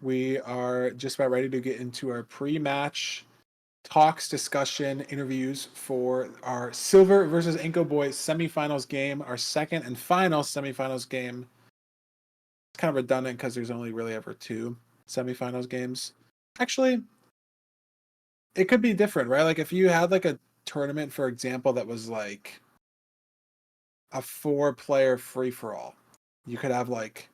We are just about ready to get into our pre-match talks, discussion, interviews for our Silverr versus Ancoboy semifinals game, our second and final semifinals game. It's kind of redundant because there's only really ever two semifinals games. Actually, it could be different, right? Like if you had like a tournament, for example, that was like a 4-player free-for-all, you could have like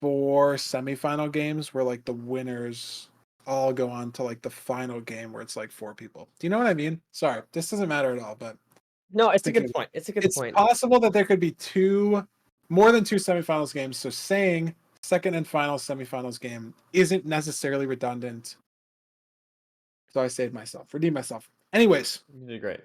4 semifinal games where like the winners all go on to like the final game where it's like 4 people. Do you know what I mean? Sorry, this doesn't matter at all, but No, it's a good point. It's a good point. possible that there could be more than 2 semifinals games. So saying second and final semifinals game isn't necessarily redundant. So I saved myself, redeemed myself. Anyways, You did great.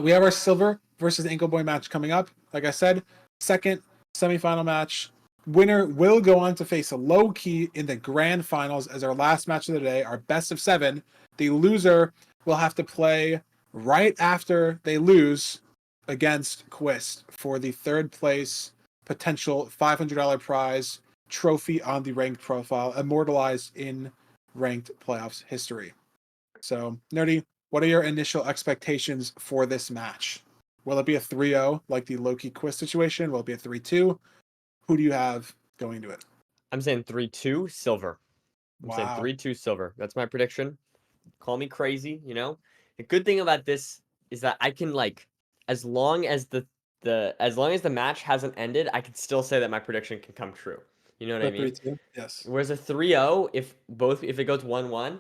we have our Silverr versus Ancoboy match coming up. Like I said, second semifinal match. Winner will go on to face a low key in the grand finals as our last match of the day, our best of 7. The loser will have to play right after they lose against Quist for the third place potential $500 prize trophy on the ranked profile, immortalized in ranked playoffs history. So, Nerdy, what are your initial expectations for this match? Will it be a 3-0 like the Loki Quist situation? Will it be a 3-2? Who do you have going to it? I'm saying 3-2 Silverr. I'm saying Wow. 3-2 Silverr. That's my prediction. Call me crazy, you know? The good thing about this is that I can like as long as the match hasn't ended, I can still say that my prediction can come true. You know what I The mean? 3-2? Yes. Whereas a 3-0, if it goes 1-1,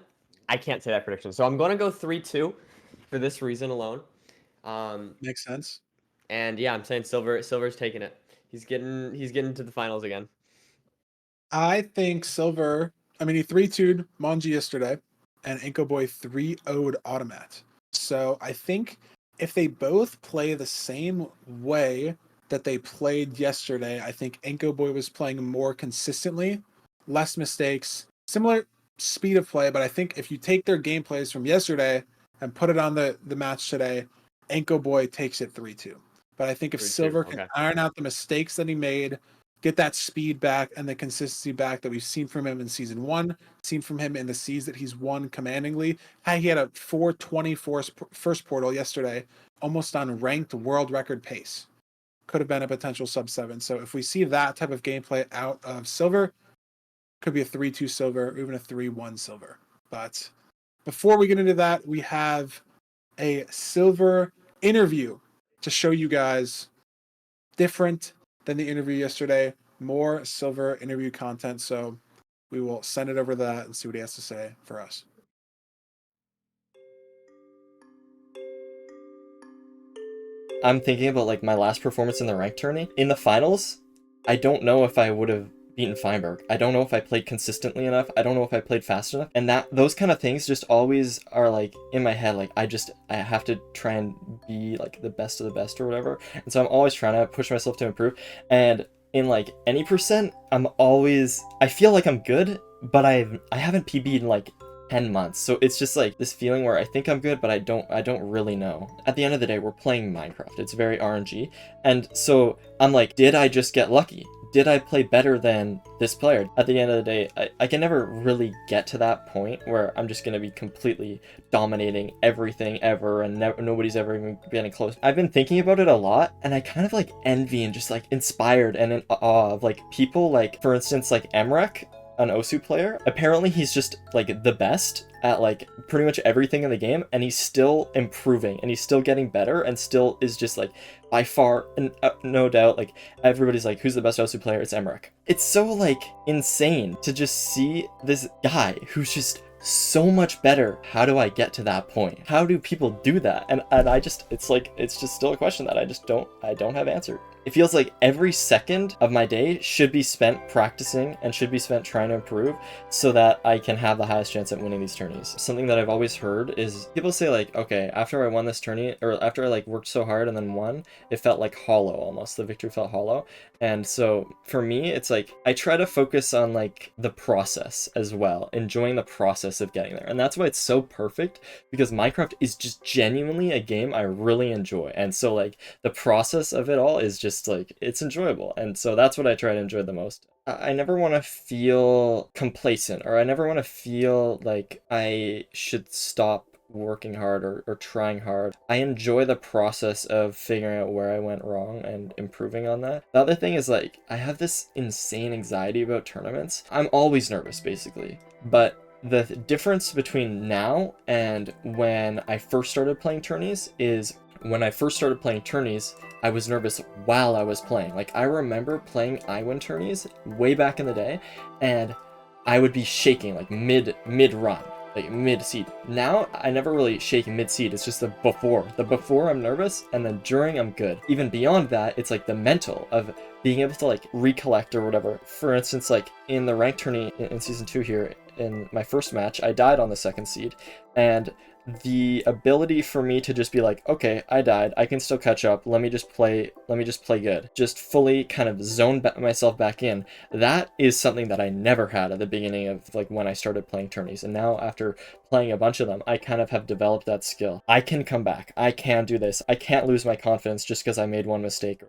I can't say that prediction. So I'm going to go 3-2 for this reason alone. Makes sense. And yeah, I'm saying Silver's taking it. He's getting to the finals again. I think Silverr, he 3-2'd Monji yesterday, and Ancoboy 3-0'd Automat. So I think if they both play the same way that they played yesterday, I think Ancoboy was playing more consistently, less mistakes, similar speed of play, but I think if you take their gameplays from yesterday and put it on the match today, Ancoboy takes it 3-2. But I think if 3-2. Silverr can Okay. iron out the mistakes that he made, get that speed back and the consistency back that we've seen from him in season 1, seen from him in the seas that he's won commandingly. He had a 424 first portal yesterday, almost on ranked world record pace. Could have been a potential sub 7. So if we see that type of gameplay out of Silverr, could be a 3-2 Silverr or even a 3-1 Silverr. But before we get into that, we have a Silverr interview to show you guys, different than the interview yesterday, more Silverr interview content. So we will send it over to that and see what he has to say for us. I'm thinking about like my last performance in the ranked tourney. In the finals, I don't know if I would have beaten Feinberg. I don't know if I played consistently enough. I don't know if I played fast enough. And those kind of things just always are like in my head. Like I have to try and be like the best of the best or whatever. And so I'm always trying to push myself to improve. And in like any percent, I feel like I'm good, but I haven't PB'd in like 10 months. So it's just like this feeling where I think I'm good, but I don't really know. At the end of the day, we're playing Minecraft. It's very RNG. And so I'm like, did I just get lucky? Did I play better than this player? At the end of the day, I can never really get to that point where I'm just going to be completely dominating everything ever and nobody's ever even getting close. I've been thinking about it a lot, and I kind of like envy and just like inspired and in awe of like people like, for instance, like Emrek, an Osu player. Apparently he's just like the best at like pretty much everything in the game, and he's still improving and he's still getting better and still is just like by far, and no doubt, like everybody's like, who's the best Osu player? It's Emrek. It's so like insane to just see this guy who's just so much better. How do I get to that point? How do people do that? And I just, it's just still a question that I don't have answered. It feels like every second of my day should be spent practicing and should be spent trying to improve so that I can have the highest chance at winning these tourneys. Something that I've always heard is people say like, okay, after I won this tourney, or after I like worked so hard and then won, it felt like hollow almost. The victory felt hollow. And so for me, it's like I try to focus on like the process as well, enjoying the process of getting there. And that's why it's so perfect, because Minecraft is just genuinely a game I really enjoy. And so like the process of it all is just like, it's enjoyable. And so that's what I try to enjoy the most. I never want to feel complacent, or I never want to feel like I should stop working hard or trying hard. I enjoy the process of figuring out where I went wrong and improving on that. The other thing is like, I have this insane anxiety about tournaments. I'm always nervous basically, but the difference between now and when I first started playing tourneys is when I first started playing tourneys, I was nervous while I was playing. Like I remember playing iWin tourneys way back in the day, and I would be shaking like mid run, like mid seed. Now I never really shake mid seed. It's just the before. The before I'm nervous, and then during I'm good. Even beyond that, it's like the mental of being able to like recollect or whatever. For instance, like in the ranked tourney in season 2 here, in my first match, I died on the 2nd seed, and the ability for me to just be like, okay, I died, I can still catch up, let me just play good, just fully kind of zone myself back in, that is something that I never had at the beginning of like when I started playing tourneys. And now after playing a bunch of them, I kind of have developed that skill. I can come back, I can do this, I can't lose my confidence just because I made one mistake.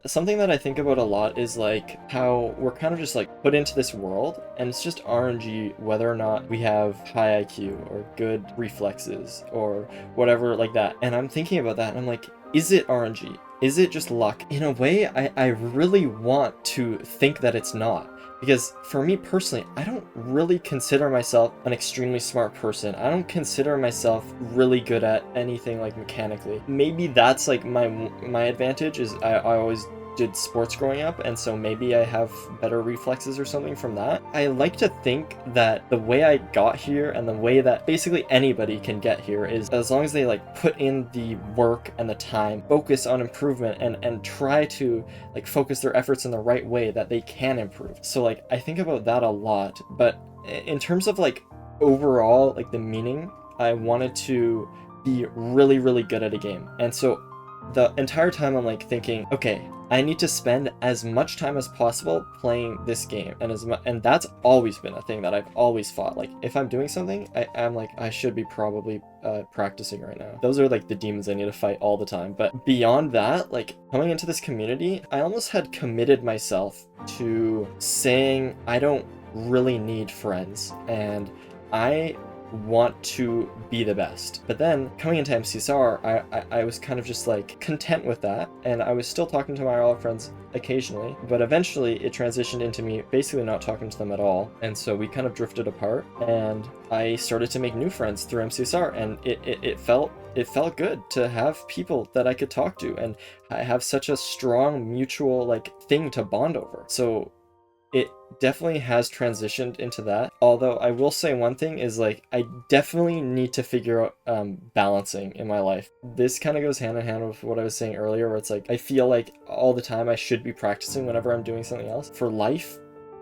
Something that I think about a lot is like how we're kind of just like put into this world, and it's just RNG whether or not we have high IQ or good reflexes or whatever like that. And I'm thinking about that and I'm like, is it RNG? Is it just luck? In a way, I really want to think that it's not. Because for me personally, I don't really consider myself an extremely smart person. I don't consider myself really good at anything like mechanically. Maybe that's like my advantage is I always did sports growing up, and so maybe I have better reflexes or something from that. I like to think that the way I got here and the way that basically anybody can get here is as long as they like put in the work and the time, focus on improvement, and try to like focus their efforts in the right way, that they can improve. So like I think about that a lot. But in terms of like overall like the meaning, I wanted to be really, really good at a game. And so the entire time I'm like thinking, okay, I need to spend as much time as possible playing this game, and that's always been a thing that I've always fought. Like if I'm doing something, I'm like, I should be probably practicing right now. Those are like the demons I need to fight all the time. But beyond that, like coming into this community, I almost had committed myself to saying I don't really need friends, and I want to be the best. But then coming into MCSR, I was kind of just like content with that, and I was still talking to my RL friends occasionally, but eventually it transitioned into me basically not talking to them at all. And so we kind of drifted apart, and I started to make new friends through MCSR, and it felt good to have people that I could talk to, and I have such a strong mutual like thing to bond over. So it definitely has transitioned into that. Although I will say one thing is like I definitely need to figure out balancing in my life. This kind of goes hand in hand with what I was saying earlier, where it's like I feel like all the time I should be practicing whenever I'm doing something else. For life,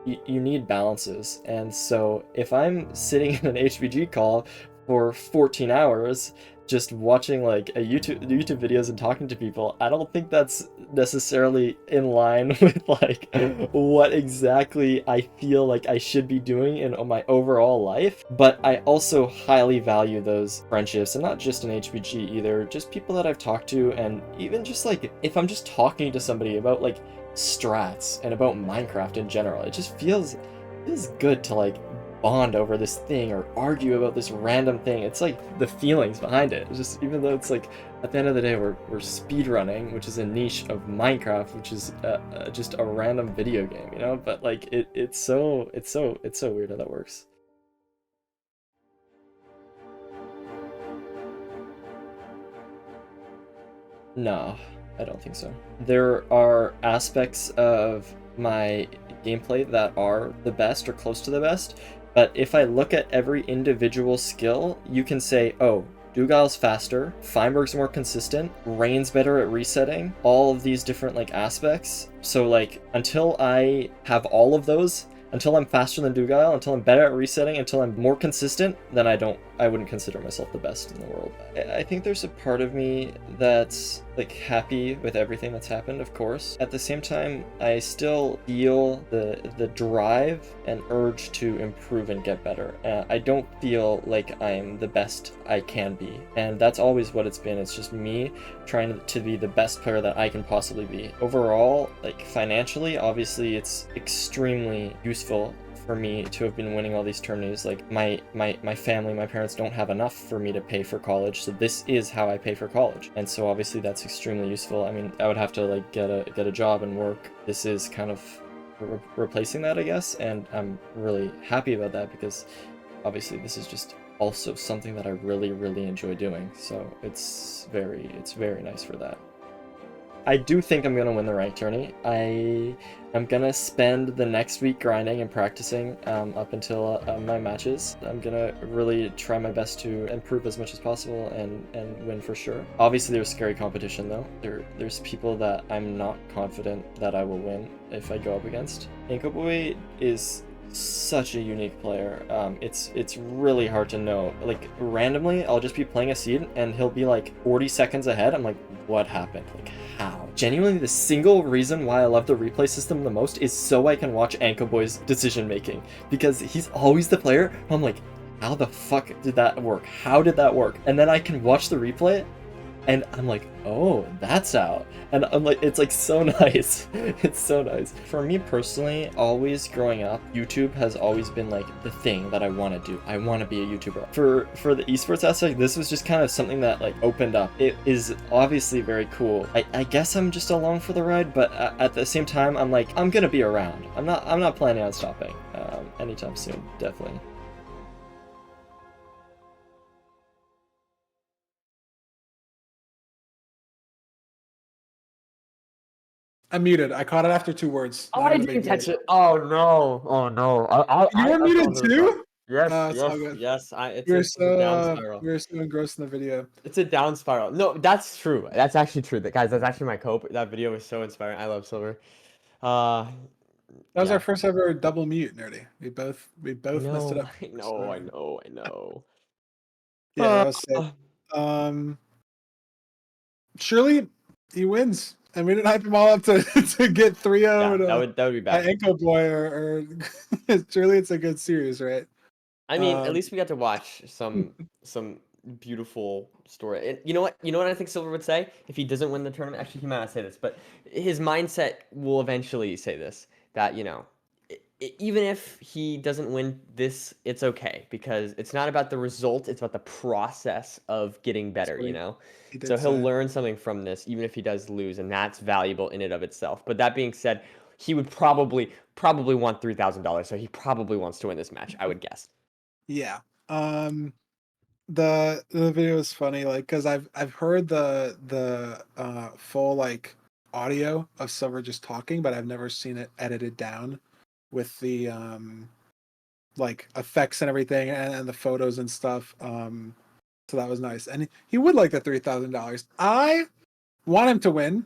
you need balances. And so if I'm sitting in an HBG call for 14 hours just watching like YouTube videos and talking to people, I don't think that's necessarily in line with like what exactly I feel like I should be doing in my overall life. But I also highly value those friendships, and not just in HBG either, just people that I've talked to, and even just like if I'm just talking to somebody about like strats and about Minecraft in general, it just feels good to like bond over this thing or argue about this random thing. It's like the feelings behind it. It's just, even though it's like at the end of the day we're speed running, which is a niche of Minecraft, which is just a random video game, you know. But like it's so weird how that works. No, I don't think so. There are aspects of my gameplay that are the best or close to the best, but if I look at every individual skill, you can say, oh, Dugal's faster, Feinberg's more consistent, Rain's better at resetting, all of these different like aspects. So like until I have all of those, Until I'm faster than Dugile, until I'm better at resetting, until I'm more consistent, then I wouldn't consider myself the best in the world. I think there's a part of me that's like happy with everything that's happened, of course. At the same time, I still feel the drive and urge to improve and get better. I don't feel like I'm the best I can be, and that's always what it's been. It's just me trying to be the best player that I can possibly be. Overall, like financially, obviously it's extremely useful for me to have been winning all these tourneys. Like my family, my parents don't have enough for me to pay for college, so this is how I pay for college. And so obviously that's extremely useful. I mean, I would have to like get a job and work. This is kind of replacing that, I guess, and I'm really happy about that because obviously this is just also something that I really enjoy doing. So it's very nice for that. I do think I'm gonna win the ranked tourney. I'm gonna spend the next week grinding and practicing up until my matches. I'm gonna really try my best to improve as much as possible and win for sure. Obviously there's scary competition though. There's people that I'm not confident that I will win if I go up against. Ancoboy is such a unique player. It's really hard to know. Like randomly I'll just be playing a seed and he'll be like 40 seconds ahead. I'm like, what happened? Like how? Genuinely the single reason why I love the replay system the most is so I can watch Ancoboy's decision making, because he's always the player I'm like, how the fuck did that work? How did that work? And then I can watch the replay and I'm like, oh, that's out. And I'm like, it's like so nice. It's so nice. For me personally, always growing up, YouTube has always been like the thing that I want to do. I want to be a YouTuber. For the esports aspect, this was just kind of something that like opened up. It is obviously very cool. I guess I'm just along for the ride, but at the same time, I'm like, I'm gonna be around. I'm not planning on stopping anytime soon, definitely. I'm muted. I caught it after 2 words. Oh, Not I even a big didn't catch deal. it. Oh no! Oh no! You were muted too? Yes, It's all yes, good. yes. We were It's a down so spiral. we were so engrossed in the video. It's a down spiral. No, that's true. That's actually true. That guys, that's actually my cope. That video was so inspiring. I love Silverr. That was Yeah. our first ever double mute, Nerdy. We both messed it up. I know. I know. I know. Yeah, that was sick. Surely he wins. And we didn't hype him all up to get 3-0 Yeah, that would be bad. Ancoboy or surely it's a good series, right? I mean, at least we got to watch some beautiful story. And you know what? You know what I think Silverr would say if he doesn't win the tournament. Actually, he might not say this, but his mindset will eventually say this: that even if he doesn't win this, it's okay because it's not about the result; it's about the process of getting better. what You know. he did So he'll say. learn something from this, even if he does lose, and that's valuable in and of itself. But that being said, he would probably want $3,000, so he probably wants to win this match, I would guess. Yeah. The video is funny, like, because I've heard the full like audio of Silverr just talking, but I've never seen it edited down with the like effects and everything and the photos and stuff. So that was nice. And he would like the $3,000. I want him to win.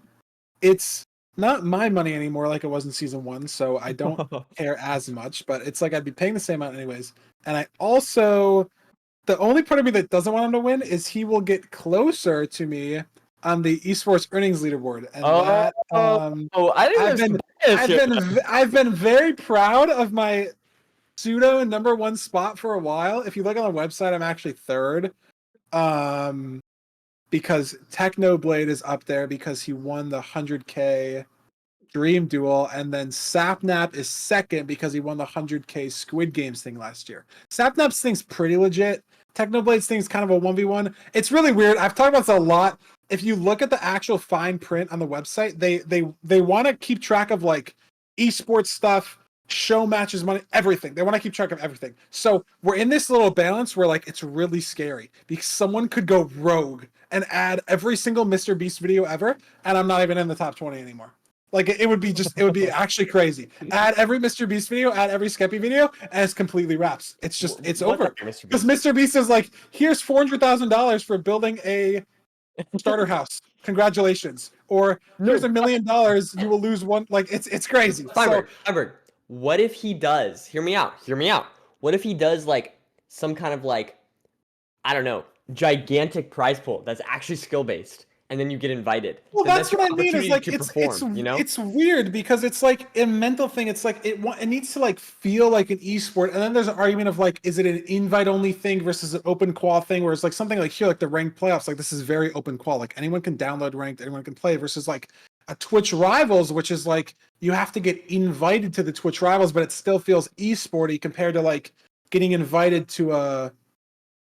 It's not my money anymore like it was in season 1, so I don't care as much, but it's like I'd be paying the same amount anyways. And I also, the only part of me that doesn't want him to win is he will get closer to me on the esports earnings leaderboard, and that I think I've been very proud of my pseudo number 1 spot for a while. If you look on the website, I'm actually 3rd. Because Technoblade is up there because he won the 100K Dream Duel, and then Sapnap is 2nd because he won the 100K Squid Games thing last year. Sapnap's thing's pretty legit. Technoblade's thing's kind of a 1v1. It's really weird. I've talked about this a lot. If you look at the actual fine print on the website, they want to keep track of like esports stuff, show matches, money, everything. They want to keep track of everything. So we're in this little balance where like it's really scary because someone could go rogue and add every single Mr. Beast video ever, and I'm not even in the top 20 anymore. Like it would be actually crazy. Add every Mr. Beast video, add every Skeppy video, and it's completely wraps. It's just it's over. Because Mr. Beast is like, here's $400,000 for building a starter house. Congratulations. Or here's $1 million. You will lose one. Like it's crazy. Feinberg, what if he does? Hear me out. Hear me out. What if he does like some kind of like, I don't know, gigantic prize pool that's actually skill based, and then you get invited? Well, Then that's that's your what I mean. Is opportunity like to perform. You know? it's weird because it's like a mental thing. It's like it needs to like feel like an esport, and then there's an argument of like, is it an invite only thing versus an open qual thing? Where it's like something like here, like the ranked playoffs, like this is very open qual. Like anyone can download ranked, anyone can play. Versus like a Twitch Rivals, which is like you have to get invited to the Twitch Rivals, but it still feels esporty compared to like getting invited to a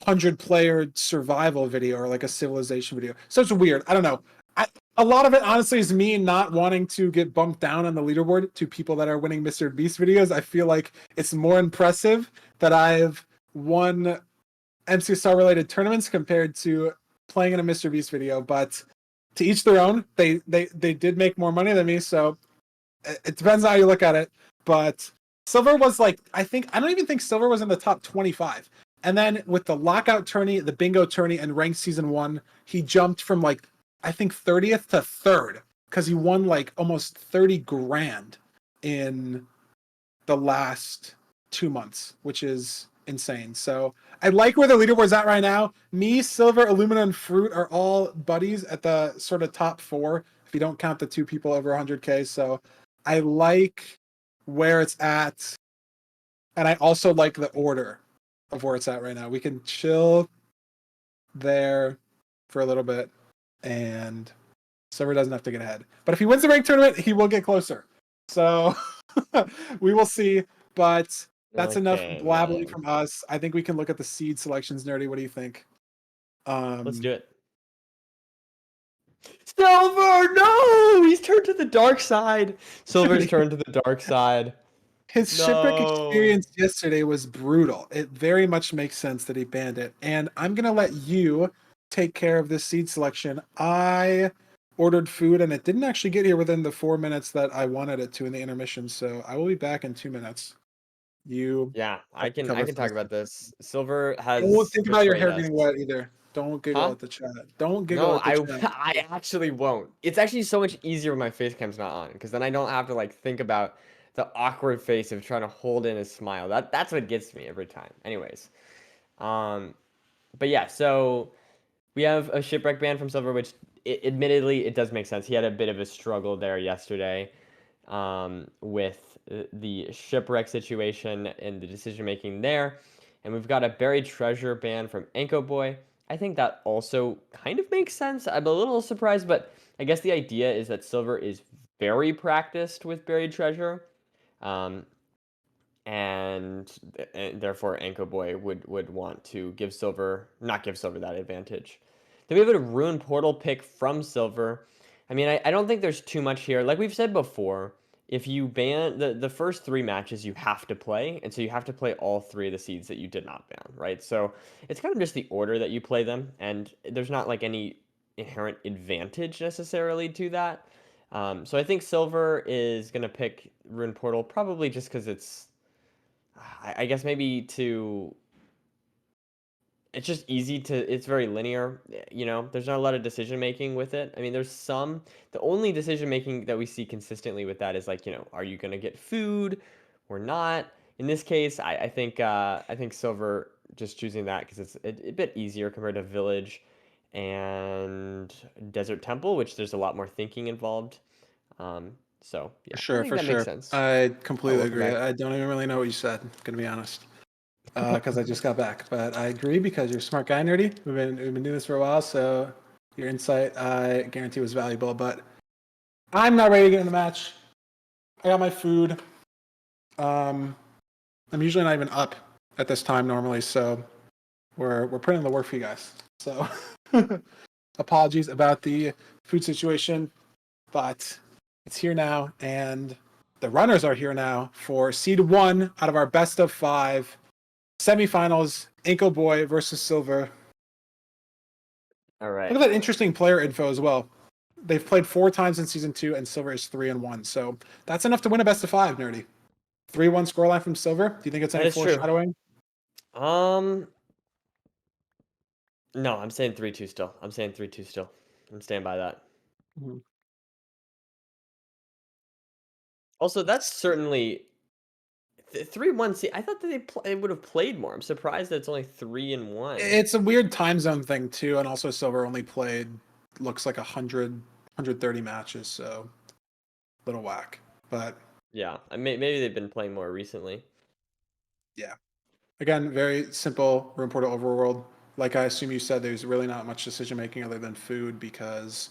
100-player survival video or like a civilization video. So it's weird. I don't know. A lot of it honestly is me not wanting to get bumped down on the leaderboard to people that are winning Mr. Beast videos. I feel like it's more impressive that I've won MCSR related tournaments compared to playing in a Mr. Beast video. But to each their own. They did make more money than me, so it depends on how you look at it. But Silverr was like, I don't even think Silverr was in the top 25. And then with the lockout tourney, the bingo tourney, and ranked season 1, he jumped from like, I think 30th to 3rd because he won like almost 30 grand in the last 2 months, which is insane. So I like where the leaderboard's at right now. Me, Silverr, Illumina, and Fruit are all buddies at the sort of top 4, if you don't count the 2 people over 100K. So I like where it's at. And I also like the order of where it's at right now. We can chill there for a little bit, and Silverr doesn't have to get ahead. But if he wins the ranked tournament, he will get closer. So we will see. But that's enough blabbering man. from us. I think we can look at the seed selections, Nerdy. What do you think? Let's do it. Silverr, no! He's turned to the dark side. Silver's turned to the dark side. His shipwreck No. experience yesterday was brutal. It very much makes sense that he banned it. And I'm going to let you take care of this seed selection. I ordered food and it didn't actually get here within the 4 minutes that I wanted it to in the intermission. So I will be back in 2 minutes. You Yeah, I can cover talk about this. Silverr has Don't think about your betrayed hair us. getting wet either. Don't giggle Huh? at the chat. Don't giggle No, at the chat. I actually won't. It's actually so much easier when my face cam's not on, because then I don't have to like think about the awkward face of trying to hold in a smile. That's what gets me every time. Anyways, but yeah, so we have a shipwreck ban from Silverr, which admittedly it does make sense. He had a bit of a struggle there yesterday, with the shipwreck situation and the decision making there. And we've got a buried treasure ban from Ancoboy. I think that also kind of makes sense. I'm a little surprised, but I guess the idea is that Silverr is very practiced with buried treasure. Um, and therefore Ancoboy would want to give not give Silverr that advantage. Then we have a Rune Portal pick from Silverr. I mean, I don't think there's too much here. Like we've said before, if you ban the first 3 matches, you have to play, and so you have to play all 3 of the seeds that you did not ban, right? So it's kind of just the order that you play them, and there's not like any inherent advantage necessarily to that. So I think Silverr is gonna pick Rune Portal probably just because I guess maybe it's just easy it's very linear, there's not a lot of decision making with it. I mean, the only decision making that we see consistently with that is like, are you going to get food or not? In this case, I think Silverr just choosing that because it's a bit easier compared to Village and Desert Temple, which there's a lot more thinking involved. So yeah, I think For that makes sure. sense. I Oh, completely welcome agree. back. I don't even really know what you said, gonna be honest. Because I just got back. But I agree because you're a smart guy, Nerdy. We've been doing this for a while, so your insight I guarantee was valuable. But I'm not ready to get in the match. I got my food. I'm usually not even up at this time normally, so we're putting in the work for you guys. So apologies about the food situation, but it's here now, and the runners are here now for seed 1 out of our best of 5 semifinals. Ancoboy versus Silverr. All right. Look at that interesting player info as well. They've played 4 times in season 2, and Silverr is 3-1. So that's enough to win a best of 5, Nerdy. 3-1 scoreline from Silverr. Do you think it's That any is true. foreshadowing? No, I'm saying 3-2 still. I'm saying 3-2 still. I'm staying by that. Mhm. Also, that's certainly 3-1. See, I thought that they would have played more. I'm surprised that it's only 3-1. It's a weird time zone thing too, and also Silver only played looks like 130 matches, so little whack. But Yeah, maybe they've been playing more recently. yeah, again, very simple room portal overworld. Like I assume you said, there's really not much decision making other than food because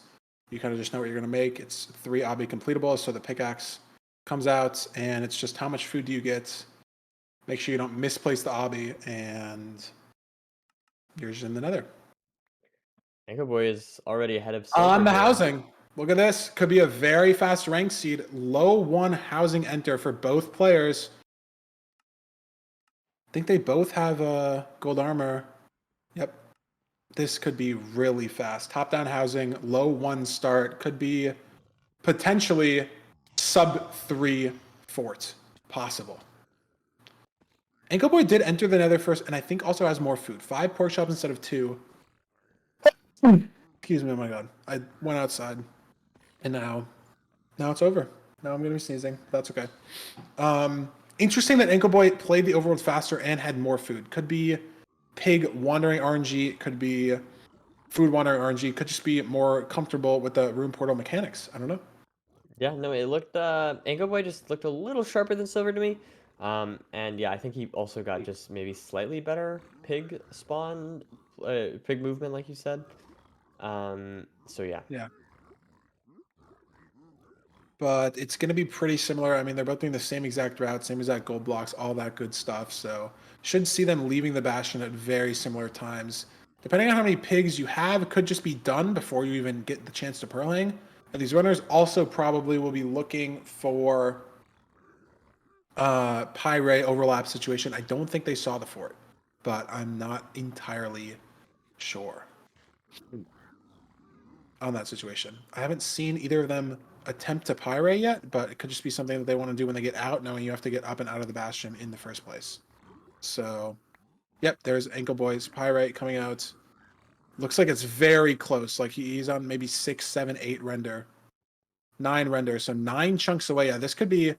you kind of just know what you're going to make. It's 3 obby completable, so the pickaxe comes out, and it's just how much food do you get. Make sure you don't misplace the obby, and you're just in the nether. Ancoboy is already ahead of On Silver the here. housing. Look at this. Could be a very fast rank seed. Low 1 housing enter for both players. I think they both have gold armor. Yep. This could be really fast. Top down housing, low 1 start. Could be potentially sub 3 fort. Possible. Ancoboy did enter the nether first, and I think also has more food. 5 pork chops instead of 2. Excuse me, oh my god. I went outside. And now it's over. Now I'm gonna be sneezing. That's okay. Interesting that Ancoboy played the overworld faster and had more food. Could be pig wandering RNG. Could be food wandering RNG. Could just be more comfortable with the room portal mechanics. I don't know. Yeah, no, it looked Ancoboy just looked a little sharper than Silver to me. And yeah, I think he also got just maybe slightly better pig spawn, pig movement, like you said. So yeah. Yeah. But it's going to be pretty similar. I mean, they're both doing the same exact route, same exact gold blocks, all that good stuff. So should see them leaving the Bastion at very similar times. Depending on how many pigs you have, it could just be done before you even get the chance to pearl hang. And these runners also probably will be looking for Pyre overlap situation. I don't think they saw the fort, but I'm not entirely sure on that situation. I haven't seen either of them attempt to Pyre yet, but it could just be something that they want to do when they get out, knowing you have to get up and out of the Bastion in the first place. So, yep, there's Ancoboy's Pyre coming out. Looks like it's very close. Like he's on maybe 6, 7, 8 render. 9 render, so 9 chunks away. Yeah, this could be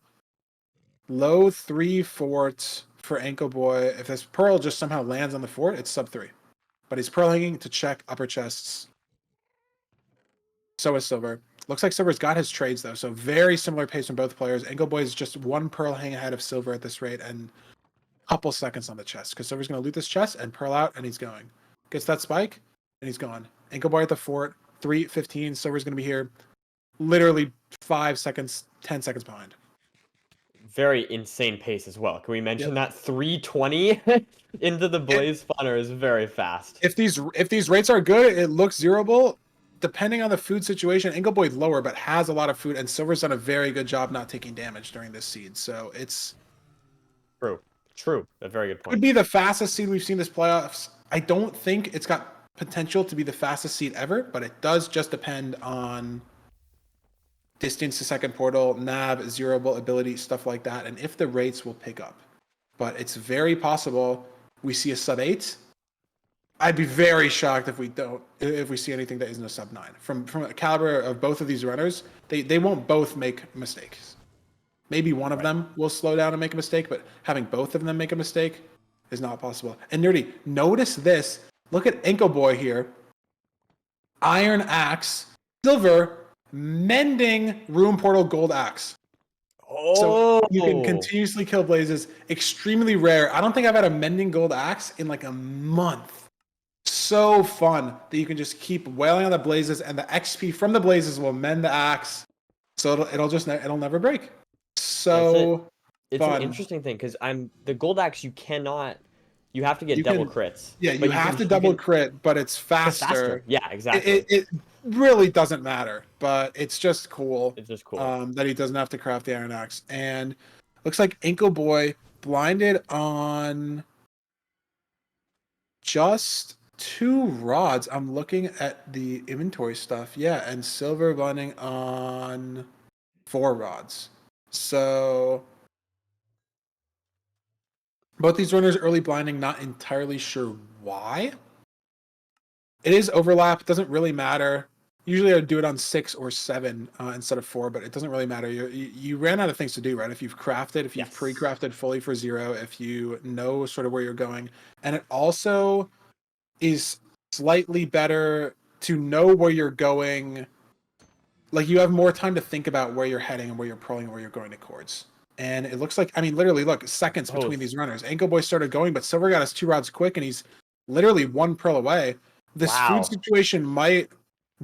low 3 forts for Ancoboy. If this Pearl just somehow lands on the fort, it's sub 3. But he's Pearl hanging to check upper chests. So is Silver. Looks like Silver's got his trades though, so very similar pace from both players. Ancoboy is just 1 Pearl hang ahead of Silver at this rate and a couple seconds on the chest because Silver's going to loot this chest and Pearl out, and he's going. Gets that spike, and he's gone. Ancoboy at the fort, 3:15. Silver's going to be here literally 5 seconds, 10 seconds behind. Very insane pace as well. Can we mention Yep. that 320 into the blaze spawner is very fast. If these rates are good, it looks zeroable. Depending on the food situation, Ancoboy's lower, but has a lot of food, and Silver's done a very good job not taking damage during this seed. So it's True. A very good could point. be the fastest seed we've seen this playoffs. I don't think it's got potential to be the fastest seed ever, but it does just depend on distance to second portal, nav, zeroable ability, stuff like that, and if the rates will pick up. But it's very possible we see a sub 8. I'd be very shocked if we see anything that isn't a sub 9. From a caliber of both of these runners, they won't both make mistakes. Maybe one of them will slow down and make a mistake, but having both of them make a mistake is not possible. And Nerdy, notice this. Look at Ancoboy here. Iron Axe, Silver, mending Room Portal Gold Axe. So you can continuously kill blazes. Extremely rare. I don't think I've had a mending gold axe in like a month. So fun that you can just keep wailing on the blazes, and the XP from the blazes will mend the axe. So it'll never break. So it's fun. an interesting thing because the gold axe you have to get double crits. Yeah, you but have to double crit, but it's faster. Yeah, exactly. It really doesn't matter, but it's just cool. It's just cool. That he doesn't have to craft the iron axe. And looks like Ancoboy blinded on just 2 rods. I'm looking at the inventory stuff. Yeah, and Silver blinding on 4 rods. So both these runners early blinding, not entirely sure why. It is overlap, doesn't really matter. Usually I'd do it on 6 or 7 instead of 4, but it doesn't really matter. You ran out of things to do, right? If you've crafted, if you've Yes. pre-crafted fully for 0, if you know sort of where you're going. And it also is slightly better to know where you're going. Like, you have more time to think about where you're heading and where you're pulling and where you're going towards. And it looks like, I mean, literally, look, seconds between Both. these runners. Ancoboy started going, but Silverr got his 2 rods quick, and he's literally 1 pearl away. This food Wow. situation might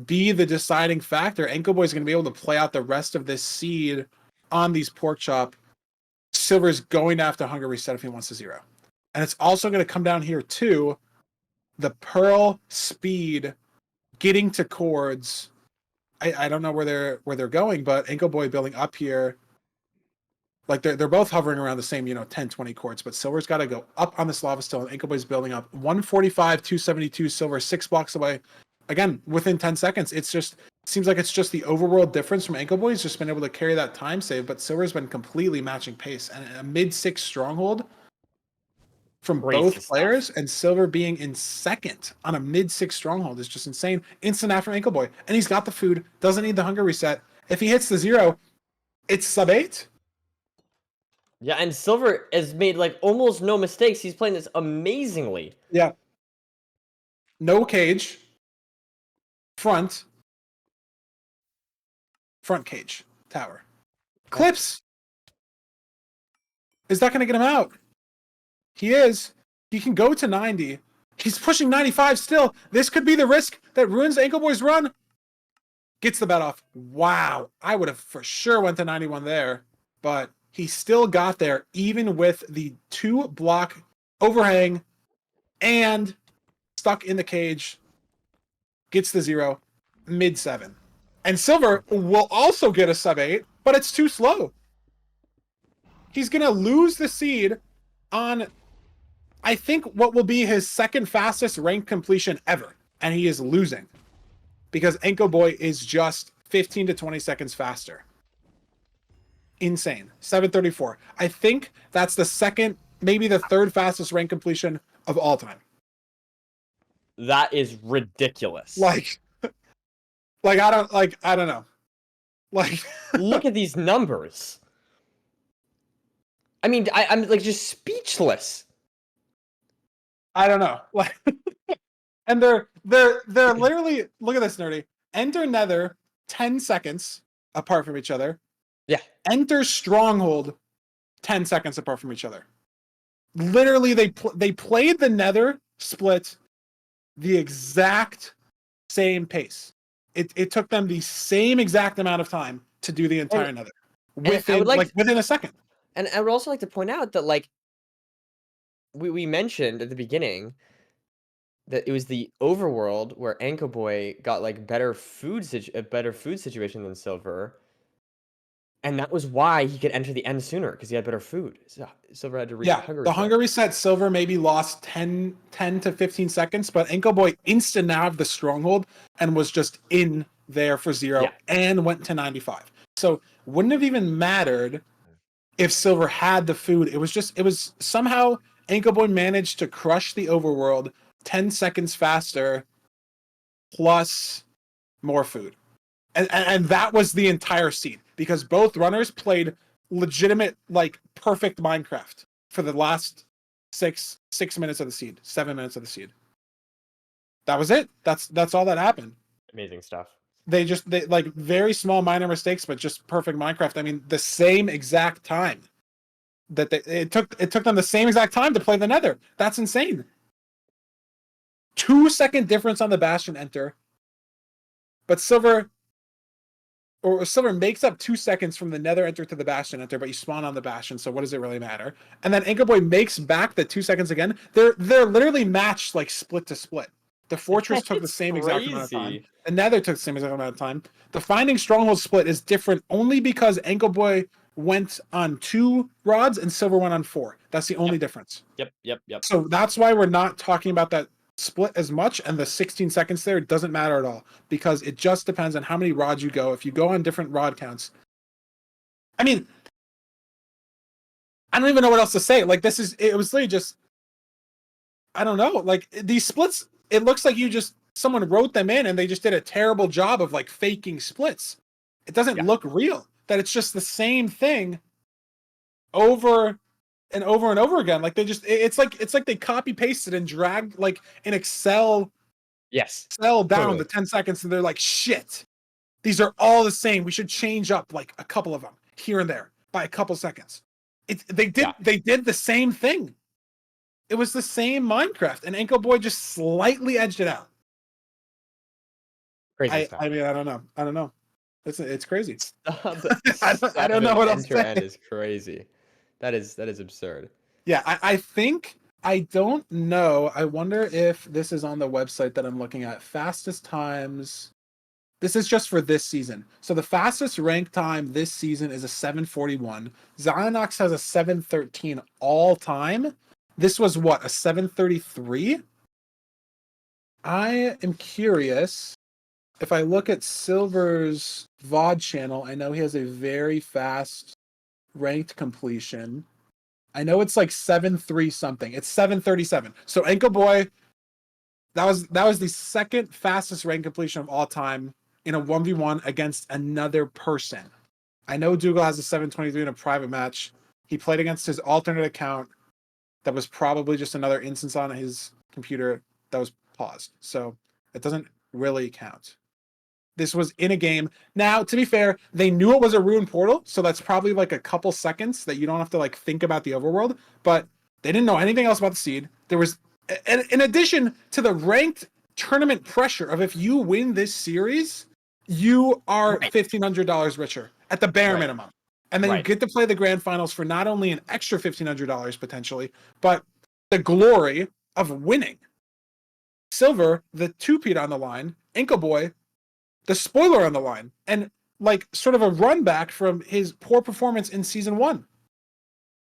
be the deciding factor. Ancoboy is going to be able to play out the rest of this seed on these pork chop. Silver's going to have to hunger reset if he wants to 0. And it's also going to come down here to the pearl speed, getting to chords. I don't know where they're going, but Ancoboy building up here. Like they're both hovering around the same, 10, 20 chords, but Silver's got to go up on this lava still, and Ancoboy's building up 145, 272, Silver 6 blocks away. Again, within 10 seconds. It seems like it's just the overworld difference from Ancoboy. He's just been able to carry that time save, but Silver's been completely matching pace. And a mid-6 stronghold from Crazy both stuff. players, and Silverr being in second on a mid-6 stronghold is just insane. Instant after Ancoboy. And he's got the food, doesn't need the hunger reset. If he hits the 0, it's sub 8. Yeah, and Silverr has made like almost no mistakes. He's playing this amazingly. Yeah. No cage. Front cage. Tower. Clips! Is that going to get him out? He is. He can go to 90. He's pushing 95 still. This could be the risk that ruins Ancoboy's run. Gets the bet off. Wow. I would have for sure went to 91 there, but he still got there even with the 2 block overhang and stuck in the cage. Gets the 0, mid-7. And Silverr will also get a sub 8, but it's too slow. He's going to lose the seed on, I think, what will be his second fastest ranked completion ever. And he is losing because Ancoboy is just 15 to 20 seconds faster. Insane. 734. I think that's the second, maybe the third fastest ranked completion of all time. That is ridiculous. Like I don't know. Like, look at these numbers. I mean, I'm like just speechless. I don't know. Like, and they're literally, look at this, nerdy. Enter Nether 10 seconds apart from each other. Yeah. Enter Stronghold 10 seconds apart from each other. Literally, they played the Nether split the exact same pace. It took them the same exact amount of time to do the entire Nether within a second. And I would also like to point out that, like, we mentioned at the beginning that it was the overworld where Ancoboy got like better food situation than Silverr, and that was why he could enter the end sooner because he had better food. So Silverr had to hunger the reset. hunger reset. Silverr maybe lost 10 to 15 seconds, but Ancoboy instant nav the stronghold and was just in there for 0 and went to 95. So wouldn't have even mattered if Silverr had the food. It was somehow Ancoboy managed to crush the overworld 10 seconds faster plus more food. And that was the entire seed because both runners played legitimate, like, perfect Minecraft for the last 6 minutes of the seed, 7 minutes of the seed. That was it. That's all that happened. Amazing stuff. They like very small minor mistakes, but just perfect Minecraft. I mean, the same exact time that it took them the same exact time to play the Nether. That's insane. 2-second difference on the Bastion enter, but Silverr makes up 2 seconds from the Nether enter to the Bastion enter, but you spawn on the Bastion, so what does it really matter? And then Ancoboy makes back the 2 seconds again. They're literally matched, like, split to split. The Fortress took the same exact amount of time. The Nether took the same exact amount of time. The Finding Stronghold split is different only because Ancoboy went on 2 rods and Silverr went on 4. That's the only difference. Yep. So that's why we're not talking about that split as much, and the 16 seconds there doesn't matter at all because it just depends on how many rods you go. If you go on different rod counts, I mean, I don't even know what else to say. Like, it was literally just, I don't know. Like, these splits, it looks like you just someone wrote them in and they just did a terrible job of like faking splits. It doesn't look real. That it's just the same thing over and over and over again. Like it's like they copy pasted and dragged like an Excel down totally. to 10 seconds and they're like, shit, these are all the same. We should change up like a couple of them here and there by a couple seconds. They did the same thing. It was the same Minecraft, and Ancoboy just slightly edged it out. Crazy stuff. I mean, I don't know. It's crazy. I don't know what else to Enter say. is crazy. That is absurd. Yeah, I think I don't know. I wonder if this is on the website that I'm looking at. Fastest times. This is just for this season. So the fastest rank time this season is a 7:41. Zionox has a 7:13 all time. This was what, a 7:33? I am curious. If I look at Silverr's VOD channel, I know he has a very fast ranked completion. I know it's like 7:3 something. It's 7:37. So Ancoboy, that was the second fastest ranked completion of all time in a 1v1 against another person. I know Dougal has a 7:23 in a private match. He played against his alternate account that was probably just another instance on his computer that was paused. So it doesn't really count. This was in a game. Now, to be fair, they knew it was a ruined portal, so that's probably like a couple seconds that you don't have to like think about the overworld, but they didn't know anything else about the seed. There was, in addition to the ranked tournament pressure of if you win this series, you are $1,500 richer at the bare minimum. And then you get to play the grand finals for not only an extra $1,500 potentially, but the glory of winning. Silverr, the two-peat on the line, Ancoboy, the spoiler on the line, and like sort of a run back from his poor performance in season 1.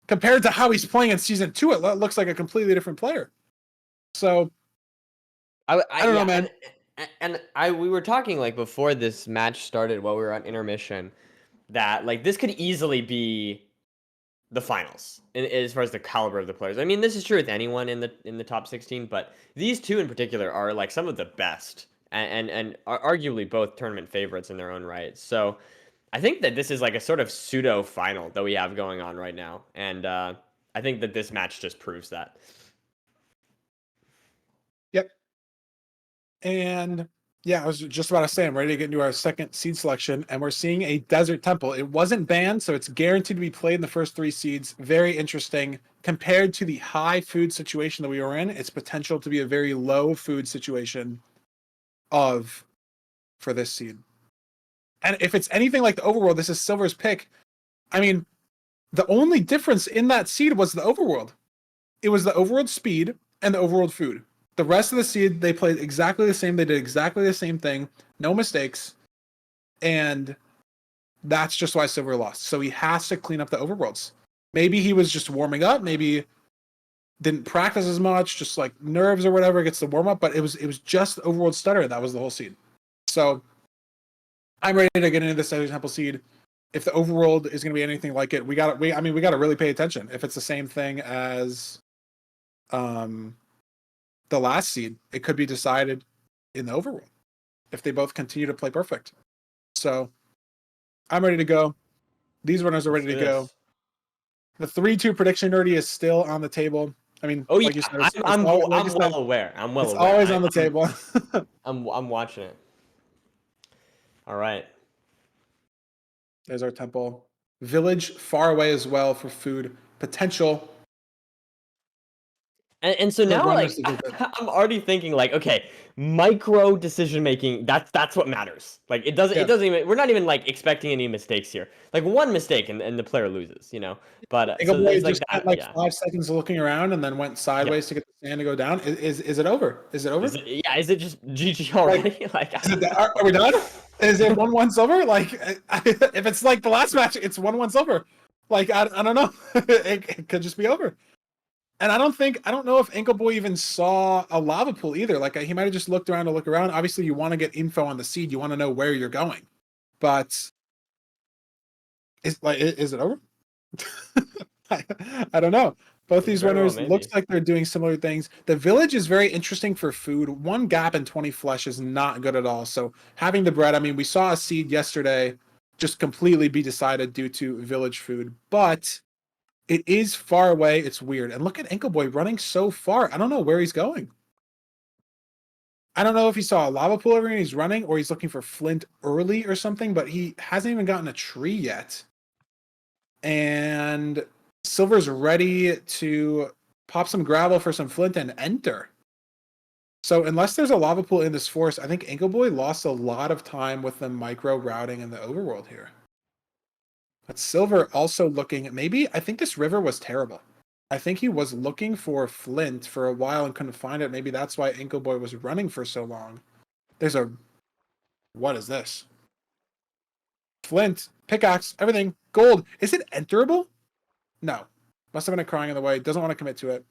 Compared to how he's playing in season 2, it looks like a completely different player. So I don't know, man. And we were talking like before this match started while we were on intermission that like this could easily be the finals as far as the caliber of the players. I mean, this is true with anyone in the top 16, but these two in particular are like some of the best and are arguably both tournament favorites in their own right. So I think that this is like a sort of pseudo final that we have going on right now, and I think that this match just proves that. Yep. And yeah, I was just about to say, I'm ready to get into our second seed selection, and we're seeing a Desert Temple. It wasn't banned, so it's guaranteed to be played in the first 3 seeds. Very interesting. Compared to the high food situation that we were in, it's potential to be a very low food situation for this seed. And if it's anything like the overworld, this is Silverr's pick. I mean, the only difference in that seed was the overworld. It was the overworld speed and the overworld food. The rest of the seed, they played exactly the same. They did exactly the same thing. No mistakes. And that's just why Silverr lost. So he has to clean up the overworlds. Maybe he was just warming up. Maybe didn't practice as much, just like nerves or whatever, gets the warm up. But it was just the overworld stutter. That was the whole seed. So I'm ready to get into this Desert Temple seed. If the overworld is going to be anything like it, we got to really pay attention. If it's the same thing as the last seed, it could be decided in the overworld if they both continue to play perfect. So I'm ready to go. These runners are ready to go. The 3-2 prediction nerdy is still on the table. I mean, like you said, I'm well aware. It's always on the table. I'm watching it. All right. There's our temple. Village far away as well for food potential. And so now, like, I'm already thinking, like, okay, micro decision making. That's what matters. Like, it doesn't even. We're not even like expecting any mistakes here. Like one mistake and the player loses. You know. But so it's like just spent 5 seconds looking around and then went sideways to get the sand to go down. Is it over? Is it over? Is it just GG already? Are we done? Is it 1-1 Silverr? Like, if it's like the last match, it's 1-1 Silverr. Like, I don't know. It could just be over. And I don't know if Ancoboy even saw a lava pool either. Like, he might have just looked around to look around. Obviously, you want to get info on the seed. You want to know where you're going. But is it over? I don't know. Both these Very well, winners looks maybe. like they're doing similar things. The village is very interesting for food. 1 gap and 20 flesh is not good at all. So having the bread, I mean, we saw a seed yesterday just completely be decided due to village food, but it is far away. It's weird. And look at Ancoboy running so far. I don't know where he's going. I don't know if he saw a lava pool over here and he's running, or he's looking for flint early or something, but he hasn't even gotten a tree yet. And Silver's ready to pop some gravel for some flint and enter. So unless there's a lava pool in this forest, I think Ancoboy lost a lot of time with the micro routing in the overworld here. But Silverr also looking, maybe, I think this river was terrible. I think he was looking for flint for a while and couldn't find it. Maybe that's why Ancoboy was running for so long. There's a, what is this? Flint, pickaxe, everything, gold. Is it enterable? No. Must have been a crying in the way. Doesn't want to commit to it.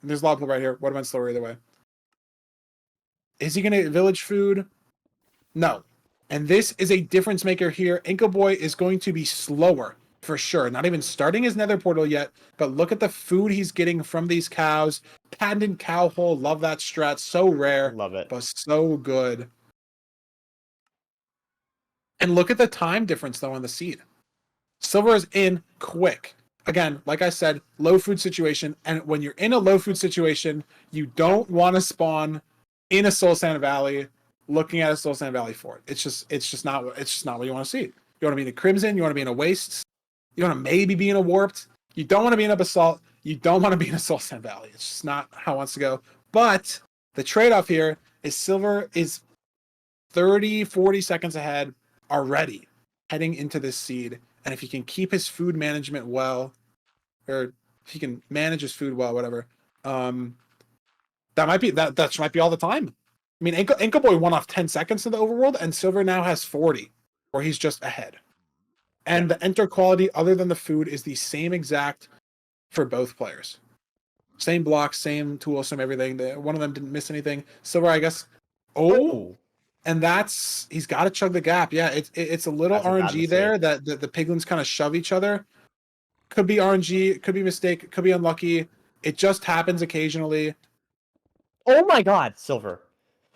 And there's a lava pool right here. Would have been slower either way. Is he going to get village food? No. And this is a difference maker here. Ancoboy is going to be slower for sure. Not even starting his nether portal yet, but look at the food he's getting from these cows. Patented cow hole. Love that strat. So rare. Love it. But so good. And look at the time difference though on the seed. Silverr is in quick. Again, like I said, low food situation. And when you're in a low food situation, you don't want to spawn in a Soul Sand Valley looking at a Soul Sand Valley fort. It's just not what you want to see. You want to be in a Crimson, you want to be in a Wastes, you want to maybe be in a Warped. You don't want to be in a Basalt, you don't want to be in a Soul Sand Valley. It's just not how it wants to go. But the trade-off here is Silverr is 30, 40 seconds ahead already heading into this seed. And if he can keep his food management well, or if he can manage his food well, whatever, that might be all the time. I mean, Ancoboy won off 10 seconds in the overworld, and Silverr now has 40, or he's just ahead. And the enter quality, other than the food, is the same exact for both players. Same blocks, same tools, same everything. One of them didn't miss anything. Silverr, I guess. Oh. And he's got to chug the gap. Yeah, it's a little RNG there that the piglins kind of shove each other. Could be RNG, could be mistake, could be unlucky. It just happens occasionally. Oh my god, Silverr.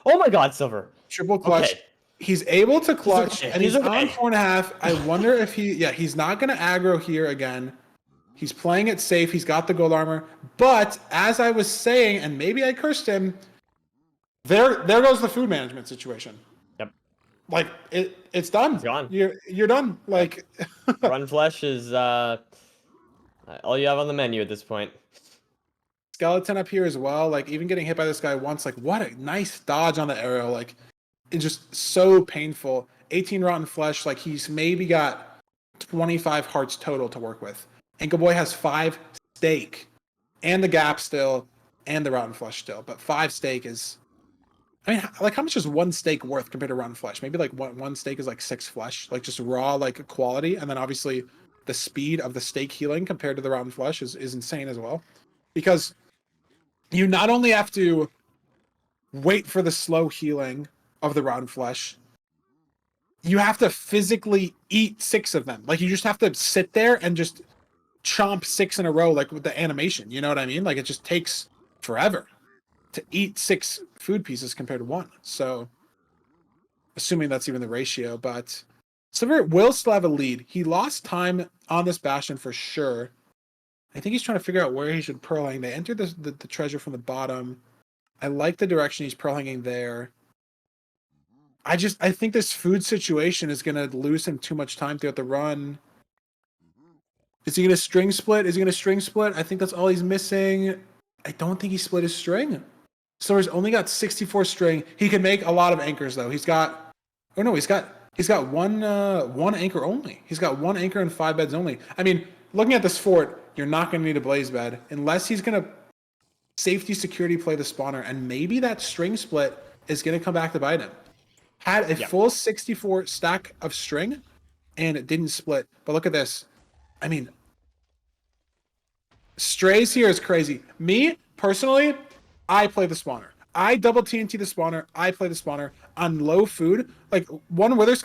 Oh my god, Silverr. Triple clutch. Okay. He's able to clutch, and he's on 4.5. I wonder if he's not going to aggro here again. He's playing it safe. He's got the gold armor. But as I was saying, and maybe I cursed him, there goes the food management situation. Yep. Like it's done. It's gone. You're done. Like Run flesh is all you have on the menu at this point. Skeleton up here as well. Like even getting hit by this guy once. Like what a nice dodge on the arrow. Like it's just so painful. 18 rotten flesh. Like he's maybe got 25 hearts total to work with. Ancoboy has 5 steak, and the gap still, and the rotten flesh still. But 5 steak is. I mean, like, how much is 1 steak worth compared to rotten flesh? Maybe, like, one steak is, like, 6 flesh. Like, just raw, like, quality. And then, obviously, the speed of the steak healing compared to the rotten flesh is insane as well. Because you not only have to wait for the slow healing of the rotten flesh, you have to physically eat 6 of them. Like, you just have to sit there and just chomp 6 in a row, like, with the animation. You know what I mean? Like, it just takes forever to eat 6 food pieces compared to 1. So, assuming that's even the ratio, but Silverr will still have a lead. He lost time on this bastion for sure. I think he's trying to figure out where he should pearl hang. They entered the treasure from the bottom. I like the direction he's pearl hanging there. I think this food situation is going to lose him too much time throughout the run. Is he going to string split? I think that's all he's missing. I don't think he split his string. So he's only got 64 string. He can make a lot of anchors though. He's got one anchor only. He's got 1 anchor and 5 beds only. I mean, looking at this fort, you're not going to need a blaze bed unless he's going to safety security play the spawner, and maybe that string split is going to come back to bite him. Had a full 64 stack of string, and it didn't split. But look at this. I mean, strays here is crazy. Me personally, I play the spawner. I double TNT the spawner. I play the spawner on low food. Like one wither.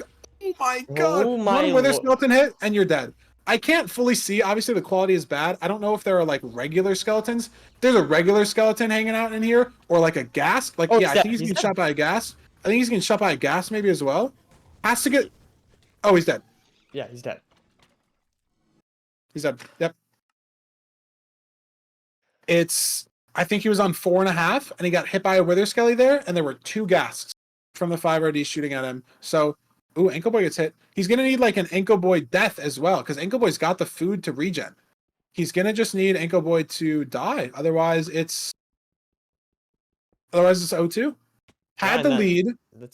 Oh my god! One wither skeleton hit and you're dead. I can't fully see. Obviously, the quality is bad. I don't know if there are like regular skeletons. There's a regular skeleton hanging out in here, or like a gas. Like, Oh, yeah, I he's think he's dead. getting shot by a gas. I think he's getting shot by a gas maybe as well. Has to get. Oh, he's dead. Yeah, he's dead. He's dead. Yep. It's. I think he was on 4.5, and he got hit by a wither skelly there, and there were 2 ghasts from the 5RD shooting at him. So, ooh, Ancoboy gets hit. He's gonna need like an Ancoboy death as well, because Ancoboy's got the food to regen. He's gonna just need Ancoboy to die. Otherwise, it's 0-2. Had the lead,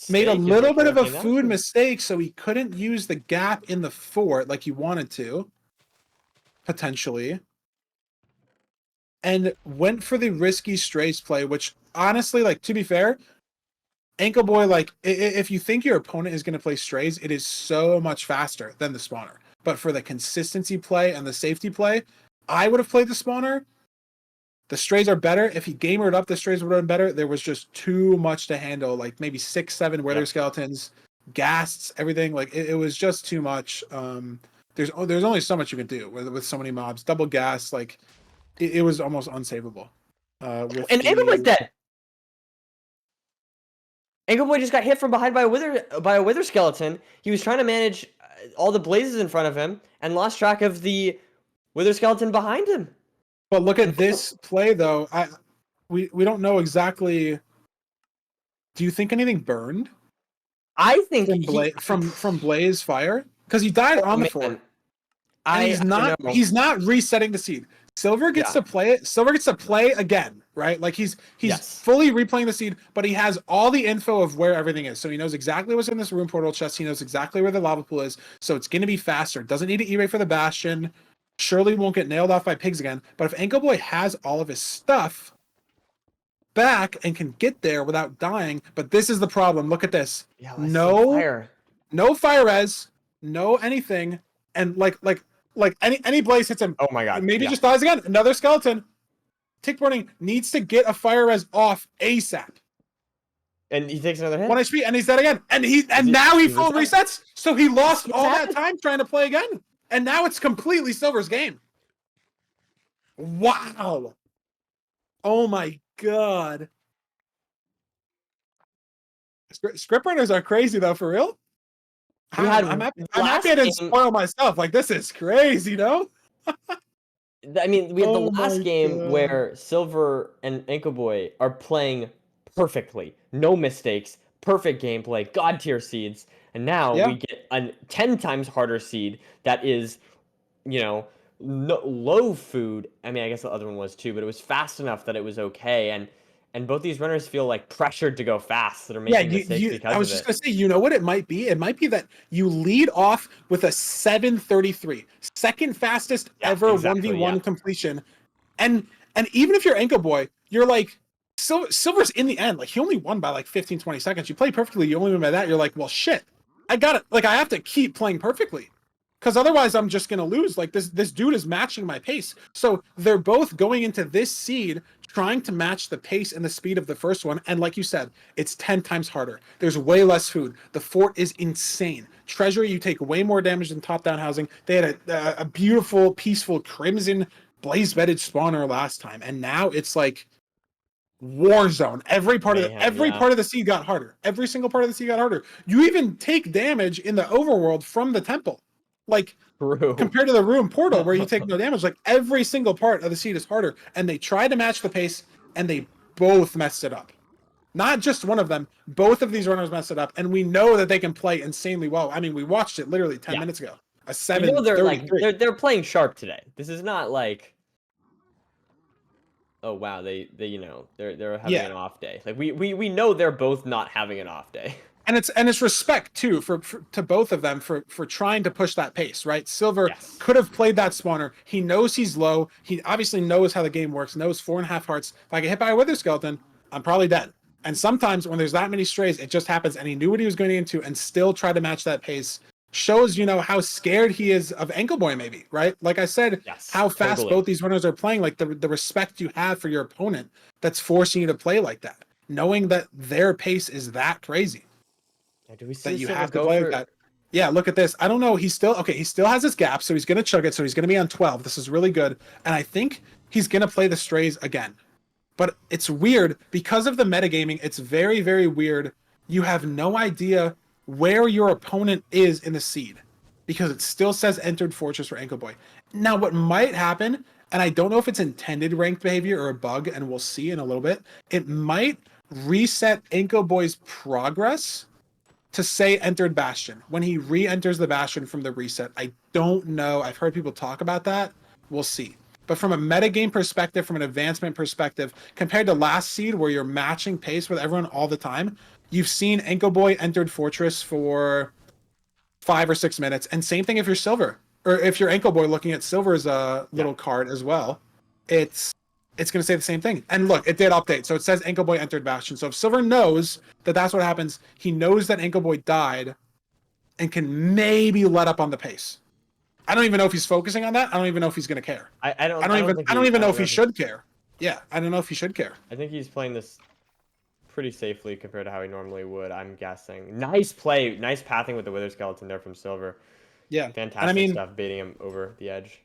made a little bit of a food mistake, so he couldn't use the gap in the fort like he wanted to, potentially. And went for the risky strays play, which honestly, like, to be fair, Ancoboy, like, if you think your opponent is going to play strays, it is so much faster than the spawner. But for the consistency play and the safety play, I would have played the spawner. The strays are better. If he gamered up, the strays would have been better. There was just too much to handle, like maybe 6, 7 wither skeletons, ghasts, everything. Like, it was just too much. There's only so much you can do with so many mobs. Double gas, like, it was almost unsavable. And Ancoboy's dead. Ancoboy just got hit from behind by a wither skeleton. He was trying to manage all the blazes in front of him and lost track of the wither skeleton behind him. But look at this play, though. We don't know exactly. Do you think anything burned? I think from Blaze fire, because he died on the fort. And he's not resetting the seed. Silverr gets to play it. Silverr gets to play again, right? Like he's fully replaying the seed, but he has all the info of where everything is. So he knows exactly what's in this room portal chest. He knows exactly where the lava pool is. So it's going to be faster. Doesn't need to E-ray for the bastion. Surely won't get nailed off by pigs again. But if Ancoboy has all of his stuff back and can get there without dying, but this is the problem. Look at this. Yeah, no fire res, no anything, and like any blaze hits him. Oh my god. Maybe just dies again. Another skeleton. Tick burning needs to get a fire res off ASAP. And he takes another hit. 1 HP and he's dead again. And now he full resets. So he lost all that time trying to play again. And now it's completely Silverr's game. Wow. Oh my god. Script writers are crazy though, for real. I'm happy I didn't spoil myself. Like, this is crazy, you know? I mean, we had the last game where Silverr and Ancoboy are playing perfectly. No mistakes. Perfect gameplay. God tier seeds. And now we get a 10 times harder seed that is, you know, low food. I mean, I guess the other one was too, but it was fast enough that it was okay. And both these runners feel like pressured to go fast that are making mistakes because of it. I was just going to say, you know what it might be? It might be that you lead off with a 7:33, second fastest ever 1v1 completion. And even if you're Ancoboy, you're like, Silverr's in the end. Like, he only won by like 15, 20 seconds. You play perfectly, you only win by that. You're like, well, shit. I got it. Like, I have to keep playing perfectly, because otherwise I'm just going to lose. Like, this dude is matching my pace. So they're both going into this seed trying to match the pace and the speed of the first one. And like you said, it's 10 times harder. There's way less food. The fort is insane. Treasury, you take way more damage than top-down housing. They had a beautiful, peaceful crimson blaze-bedded spawner last time. And now it's like war zone. Every part of the seed got harder. Every single part of the seed got harder. You even take damage in the overworld from the temple. Like, compared to the room portal where you take no damage, like, every single part of the seed is harder. And they tried to match the pace, and they both messed it up. Not just one of them. Both of these runners messed it up, and we know that they can play insanely well. I mean, we watched it literally 10 minutes ago. A 7. You know, they're playing sharp today. This is not like, oh wow, they you know, they're having an off day. Like, we know they're both not having an off day. And it's respect too for to both of them for trying to push that pace, right? Silverr could have played that spawner. He knows he's low. He obviously knows how the game works. Knows 4.5 hearts. If I get hit by a wither skeleton, I'm probably dead. And sometimes when there's that many strays, it just happens. And he knew what he was going into and still tried to match that pace. Shows, you know, how scared he is of Ancoboy, maybe, right? Like I said, how fast both these runners are playing. Like the respect you have for your opponent that's forcing you to play like that, knowing that their pace is that crazy. Do we see that you have to play like that? Yeah, look at this. I don't know. He still has his gap, so he's gonna chug it. So he's gonna be on 12. This is really good, and I think he's gonna play the strays again. But it's weird because of the metagaming. It's very, very weird. You have no idea where your opponent is in the seed because it still says entered fortress for Ancoboy. Now, what might happen, and I don't know if it's intended ranked behavior or a bug, and we'll see in a little bit, it might reset Ancoboy's progress to say entered Bastion. When he re-enters the Bastion from the reset, I don't know. I've heard people talk about that. We'll see. But from a metagame perspective, from an advancement perspective, compared to last seed where you're matching pace with everyone all the time, you've seen Ancoboy entered Fortress for 5 or 6 minutes. And same thing if you're Silverr. Or if you're Ancoboy looking at Silver's little card as well, it's going to say the same thing. And look, it did update. So it says Ancoboy entered Bastion. So if Silverr knows that that's what happens, he knows that Ancoboy died and can maybe let up on the pace. I don't even know if he's focusing on that. I don't even know if he's going to care. I don't even know if he should care. Yeah, I don't know if he should care. I think he's playing this pretty safely compared to how he normally would, I'm guessing. Nice play. Nice pathing with the Wither Skeleton there from Silverr. Yeah. Fantastic stuff, baiting him over the edge.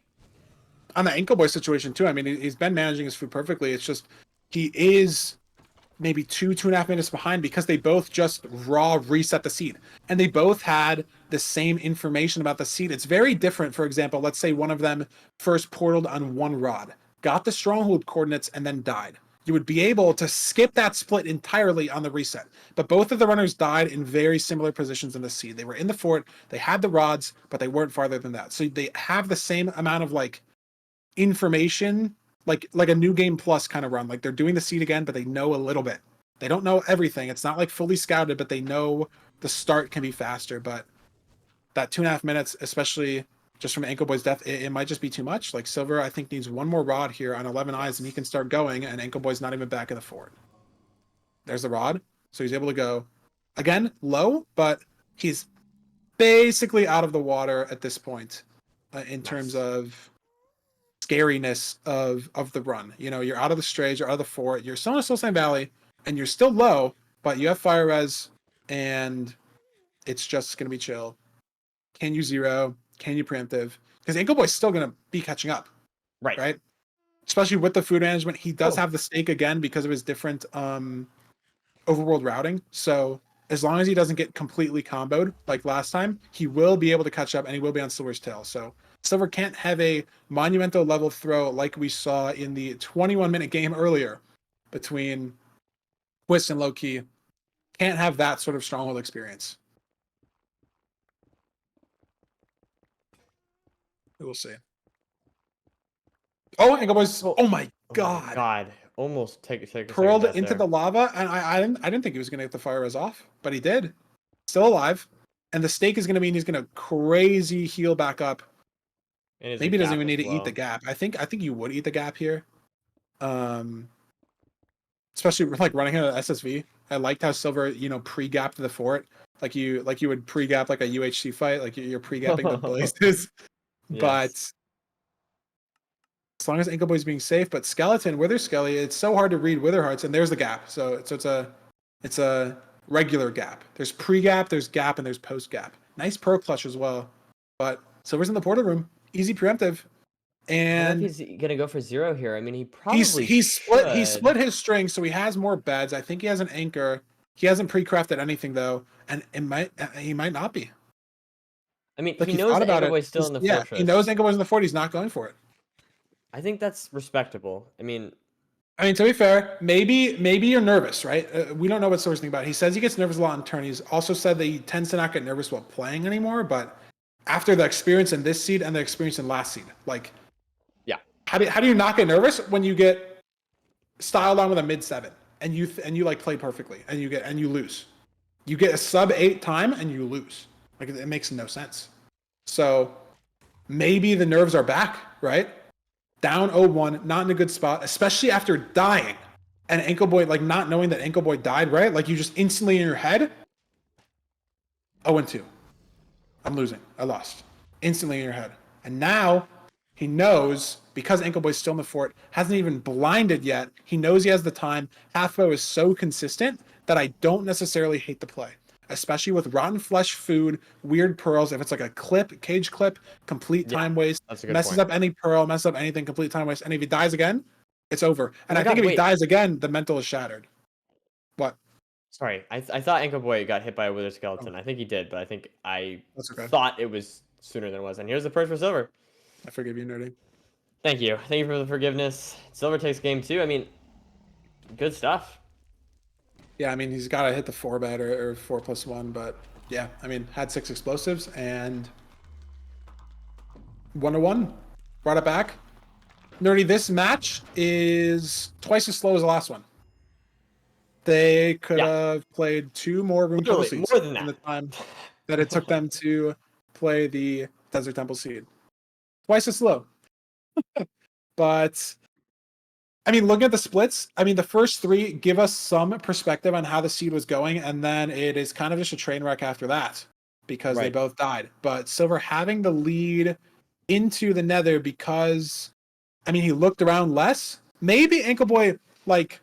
On the Ancoboy situation, too, I mean, he's been managing his food perfectly. It's just he is maybe 2.5 minutes behind because they both just raw reset the seed. And they both had the same information about the seed. It's very different. For example, let's say one of them first portaled on one rod, got the stronghold coordinates, and then died. You would be able to skip that split entirely on the reset. But both of the runners died in very similar positions in the seed. They were in the fort, they had the rods, but they weren't farther than that. So they have the same amount of like information, like a new game plus kind of run. Like they're doing the seed again, but they know a little bit. They don't know everything. It's not like fully scouted, but they know the start can be faster. But that 2.5 minutes, especially just from Ancoboy's death, it might just be too much. Like Silverr, I think, needs one more rod here on 11 eyes, and he can start going, and Ancoboy's not even back in the fort. There's the rod. So he's able to go, again, low, but he's basically out of the water at this point in terms of scariness of the run. You know, you're out of the strays, you're out of the fort, you're still in Soulside Valley, and you're still low, but you have fire res, and it's just going to be chill. Can you zero? Can you preemptive? Because Ancoboy's still going to be catching up. Right? Especially with the food management. He does have the stake again because of his different overworld routing. So as long as he doesn't get completely comboed like last time, he will be able to catch up and he will be on Silver's tail. So Silverr can't have a monumental level throw like we saw in the 21-minute game earlier between Twist and Low-Key. Can't have that sort of stronghold experience. We'll see. Oh, Ancoboy's. Oh my god. God. Almost take a Curled second into the lava, and I didn't think he was gonna get the fire res off, but he did. Still alive. And the stake is gonna mean he's gonna crazy heal back up. Maybe he doesn't even need to eat the gap. I think you would eat the gap here. Especially like running out of SSV. I liked how Silverr, pre-gapped the fort. Like you would pre-gap like a UHC fight, like you're pre-gapping the blazes. Yes. But as long as Ancoboy's being safe, but Skeleton, Wither Skelly, it's so hard to read Wither Hearts, and there's the gap. So it's a regular gap. There's pre-gap, there's gap, and there's post-gap. Nice pro clutch as well. But Silver's in the portal room. Easy preemptive. And I don't know if he's gonna go for zero here. I mean, he probably he split his string, so he has more beds. I think he has an anchor. He hasn't pre-crafted anything though, and he might not be. I mean, he knows Ancoboy's still in the fortress. Yeah, he knows Ancoboy's in the fort. He's not going for it. I think that's respectable. I mean, to be fair, maybe you're nervous, right? We don't know what Silver's thinking about. He says he gets nervous a lot in turn. He's also said that he tends to not get nervous while playing anymore. But after the experience in this seed and the experience in last seed, like, yeah, how do you not get nervous when you get styled on with a mid-7 and you like play perfectly and you lose? You get a sub-8 time and you lose. Like, it makes no sense. So maybe the nerves are back, right? Down 0-1, not in a good spot, especially after dying. And Ancoboy, like, not knowing that Ancoboy died, right? Like, you just instantly in your head, 0-2. I'm losing. I lost. Instantly in your head. And now he knows, because Ancoboy's still in the fort, hasn't even blinded yet, he knows he has the time. Halfbow is so consistent that I don't necessarily hate the play. especially with rotten flesh food, weird pearls. If it's like a clip, cage clip, complete Yeah, time waste, that's a good messes point. up any pearl, messes up anything, complete time waste. And if he dies again, it's over. And my I think God, if he wait. dies again, the mental is shattered. What? Sorry, I thought Ancoboy got hit by a wither skeleton. I think he did, but I think I That's okay. thought it was sooner than it was. And here's the purge for Silver. I forgive you, nerdy. Thank you. Thank you for the forgiveness. Silver takes game 2. I mean, good stuff. Yeah, I mean, he's got to hit the 4-bet or 4+1, but yeah, I mean, had 6 explosives and 1-1. Brought it back. Nerdy, this match is twice as slow as the last one. They could Yeah. have played 2 more Rune Tunnel Literally, seeds more than in the that. time that it took them to play the Desert Temple seed. Twice as slow. But I mean, looking at the splits, I mean, the first 3 give us some perspective on how the seed was going, and then it is kind of just a train wreck after that because they Right. both died. But Silver having the lead into the Nether because, I mean, he looked around less. Maybe Ancoboy like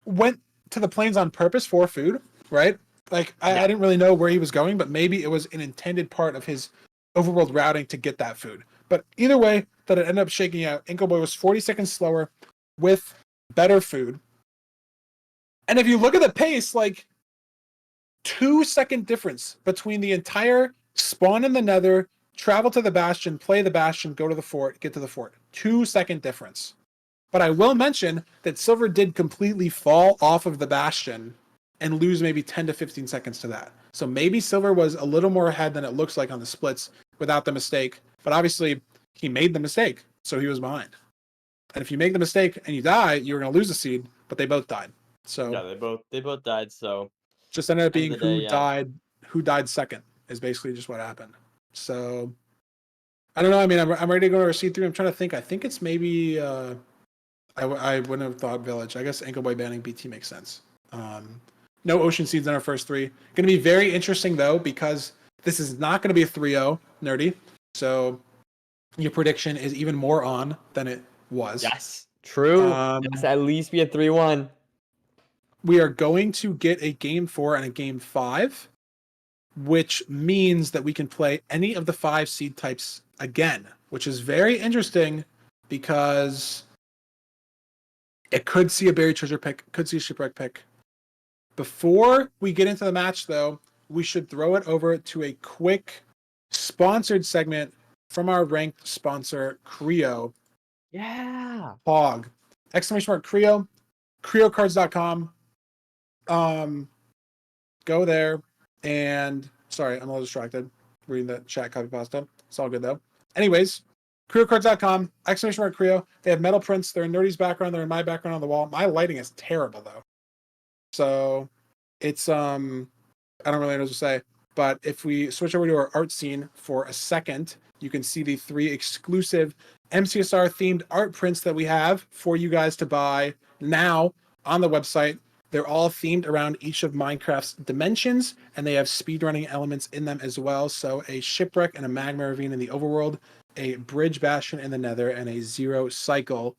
went to the plains on purpose for food, right? Like I Yeah. didn't really know where he was going, but maybe it was an intended part of his overworld routing to get that food. But either way, that it ended up shaking out. Ancoboy was 40 seconds slower with better food. And if you look at the pace, like 2-second difference between the entire spawn in the Nether, travel to the Bastion, play the Bastion, go to the fort, get to the fort. 2-second difference. But I will mention that Silver did completely fall off of the Bastion and lose maybe 10 to 15 seconds to that. So maybe Silver was a little more ahead than it looks like on the splits without the mistake. But obviously, he made the mistake, so he was behind. And if you make the mistake and you die, you're going to lose the seed, but they both died. So Yeah, they both died, so just ended up end being of the day, yeah. who died second is basically just what happened. So I don't know. I mean, I'm ready to go to our seed 3. I'm trying to think. I think it's maybe I wouldn't have thought Village. I guess Ancoboy banning BT makes sense. No Ocean Seeds in our first 3. Going to be very interesting, though, because this is not going to be a 3-0, nerdy. So your prediction is even more on than it was. Yes. True. Um, Yes, at least be a 3-1. We are going to get a game 4 and a game 5, which means that we can play any of the 5 seed types again, which is very interesting because it could see a buried treasure pick, could see a shipwreck pick. Before we get into the match, though, we should throw it over to a quick sponsored segment from our ranked sponsor, Creo. Yeah. Pog. Exclamation mark Creo. CreoCards.com. Go there and sorry, I'm a little distracted reading the chat copy pasta. It's all good though. Anyways, CreoCards.com, exclamation mark Creo. They have metal prints. They're in Nerdy's background. They're in my background on the wall. My lighting is terrible though. So it's I don't really know what to say. But if we switch over to our art scene for a second, you can see the 3 exclusive MCSR themed art prints that we have for you guys to buy now on the website. They're all themed around each of Minecraft's dimensions, and they have speedrunning elements in them as well. So a shipwreck and a magma ravine in the overworld, a bridge bastion in the nether, and a 0 cycle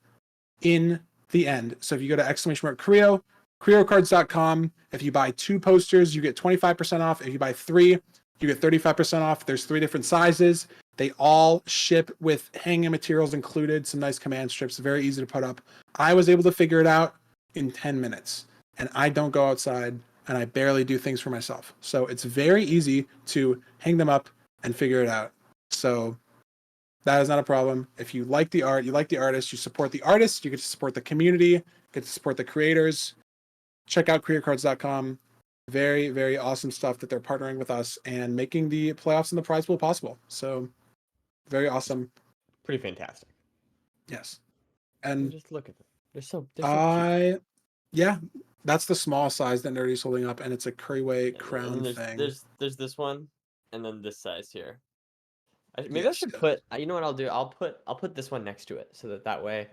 in the end. So if you go to exclamation mark Creo, CreoCards.com, if you buy 2 posters, you get 25% off. If you buy 3, you get 35% off. There's 3 different sizes. They all ship with hanging materials included, some nice command strips, very easy to put up. I was able to figure it out in 10 minutes. And I don't go outside and I barely do things for myself. So it's very easy to hang them up and figure it out. So that is not a problem. If you like the art, you like the artist, you support the artist, you get to support the community, get to support the creators. Check out careercards.com. Very, very awesome stuff that they're partnering with us and making the playoffs and the prize pool possible. So very awesome. Pretty fantastic. Yes. And And just look at them. They're so cute. yeah, that's the small size that Nerdy's holding up, and it's a Curryway And crown then thing. there's this one, and then this size here. Maybe I Yes. should put. You know what I'll do? I'll put this one next to it so that way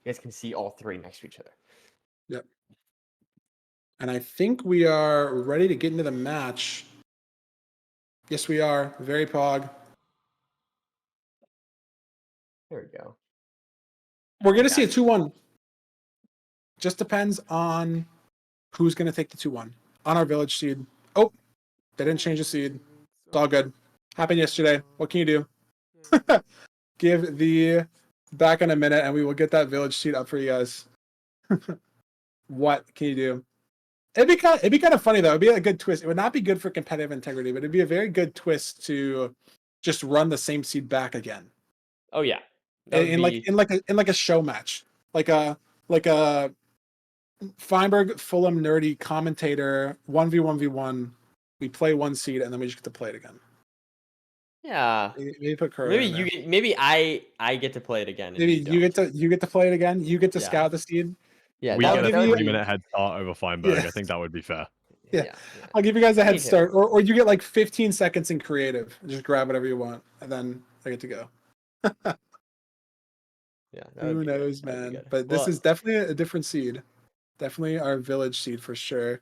you guys can see all 3 next to each other. Yep. And I think we are ready to get into the match. Yes, we are. Very pog. There we go. We're going to see a Fantastic. 2-1. Just depends on who's going to take the 2-1 on our village seed. Oh, they didn't change the seed. It's all good. Happened yesterday. What can you do? Give the back in a minute, and we will get that village seed up for you guys. What can you do? It'd be kind of funny though. It'd be a good twist. It would not be good for competitive integrity, but it'd be a very good twist to just run the same seed back again. Oh yeah, that would be In like a show match, like a Feinberg Fulham nerdy commentator 1v1v1. We play one seed and then we just get to play it again. yeah. Maybe put Curry Maybe in there. you get, maybe I get to play it again. And Maybe you don't. you get to play it again. You get to Yeah. scout the seed. Yeah, We I'll get a give you- 3-minute head start over Feinberg. Yeah. I think that would be fair. Yeah. yeah. I'll give you guys a I head need him. start, or you get like 15 seconds in creative. Just grab whatever you want, and then I get to go. Yeah, that would Who be good. knows, That would be man? good. But this Well, is definitely a different seed. Definitely our village seed for sure.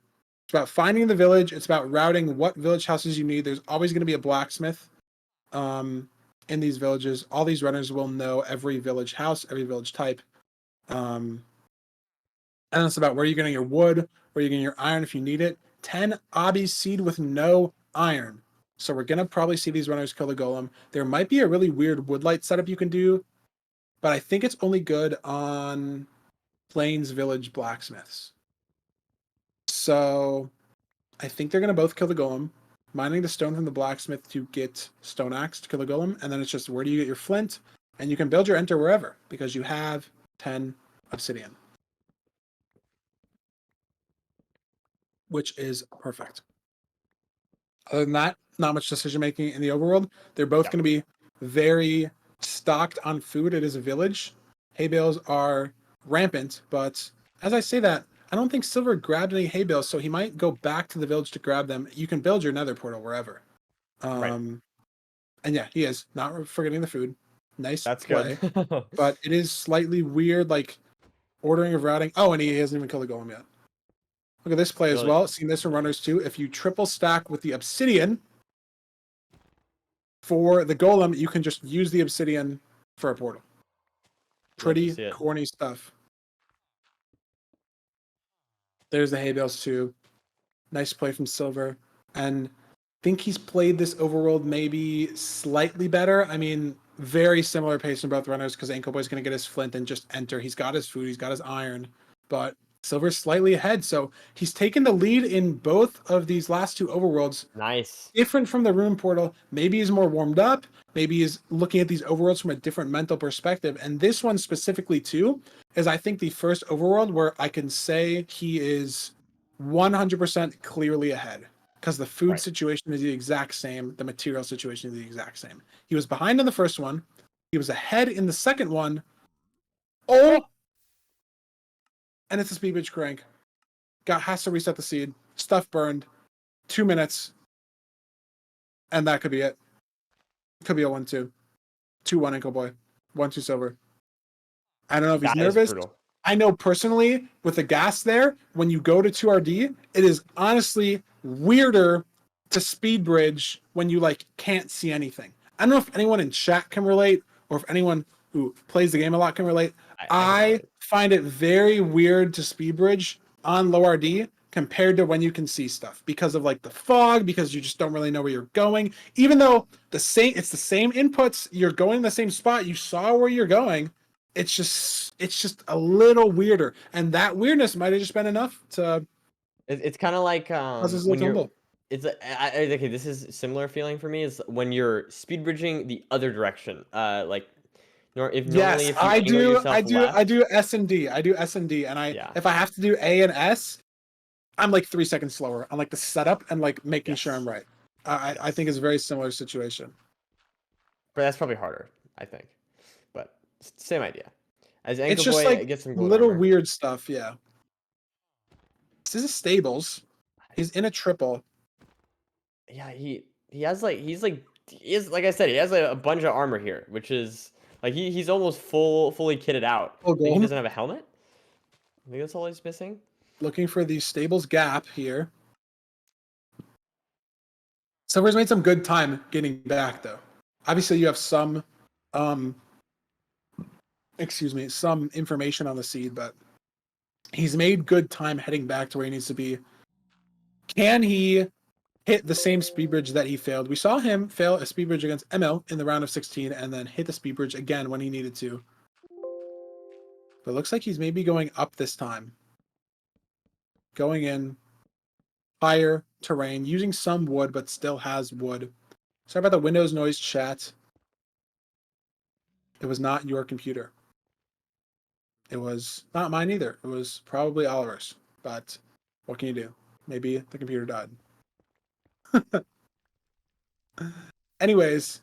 It's about finding the village. It's about routing what village houses you need. There's always going to be a blacksmith in these villages. All these runners will know every village house, every village type. And it's about where you're getting your wood, where you're getting your iron if you need it. 10 obby seed with no iron. So we're going to probably see these runners kill the golem. There might be a really weird woodlight setup you can do, but I think it's only good on Plains Village blacksmiths. So I think they're going to both kill the golem, mining the stone from the blacksmith to get stone axe to kill the golem, and then it's just where do you get your flint, and you can build your enter wherever because you have 10 obsidian, which is perfect. Other than that, not much decision making in the overworld. They're both going to be very stocked on food. It is a village. Hay bales are rampant, but as I say that, I don't think Silverr grabbed any hay bales, so he might go back to the village to grab them. You can build your nether portal wherever. Right. And yeah, he is not forgetting the food. Nice that's play. good. But it is slightly weird, like ordering of routing. Oh, and he hasn't even killed the golem yet. Look at this play as Really? well. Seen this from runners too. If you triple stack with the obsidian for the golem, you can just use the obsidian for a portal. Pretty see it. corny stuff. There's the hay bales too. Nice play from Silverr. And I think he's played this overworld maybe slightly better. I mean, very similar pace in both runners because Ancoboy's going to get his flint and just enter. He's got his food, he's got his iron, but Silver's slightly ahead. So he's taken the lead in both of these last two overworlds. Nice. Different from the rune portal. Maybe he's more warmed up. Maybe he's looking at these overworlds from a different mental perspective. And this one specifically too is I think the first overworld where I can say he is 100% clearly ahead because the food Right. situation is the exact same. The material situation is the exact same. He was behind in the first one. He was ahead in the second one. Oh! And it's a speed bridge crank. Has to reset the seed. Stuff burned. 2 minutes. And that could be it. Could be a 1-2. 2-1 Ancoboy. 1-2 Silverr. I don't know if he's That is nervous. brutal. I know personally with the gas there, when you go to 2RD, it is honestly weirder to speed bridge when you like can't see anything. I don't know if anyone in chat can relate or if anyone who plays the game a lot can relate. I find it very weird to speed bridge on low RD compared to when you can see stuff because of like the fog, because you just don't really know where you're going. Even though it's the same inputs, you're going the same spot, you saw where you're going. It's just a little weirder, and that weirdness might have just been enough to It's kind of like cause us a when little you're. tumble. It's okay. This is similar feeling for me is when you're speed bridging the other direction. Like, normally Yes, if you I angle do. yourself I do. left, I do S and D. I do S and D, and Yeah. if I have to do A and S, I'm like 3 seconds slower on like the setup and like making sure I'm right. I think it's a very similar situation. but that's probably harder, I think. But same idea. As It's just Ancoboy like gets some gold little armor. weird stuff. Yeah. This is stables. He's in a triple. Yeah, he has like he is like I said, he has like, a bunch of armor here, which is like he's almost fully kitted out. Oh, I think he gold. doesn't have a helmet. I think that's all he's missing. Looking for the stables gap here. Silver's made some good time getting back though. Obviously, you have some, some information on the seed, but he's made good time heading back to where he needs to be. Can he hit the same speed bridge that he failed. We saw him fail a speed bridge against ML in the round of 16 and then hit the speed bridge again when he needed to. But it looks like he's maybe going up this time. Going in higher terrain, using some wood, but still has wood. Sorry about the Windows noise, chat. It was not your computer. It was not mine either. It was probably Oliver's. But what can you do? Maybe the computer died. Anyways,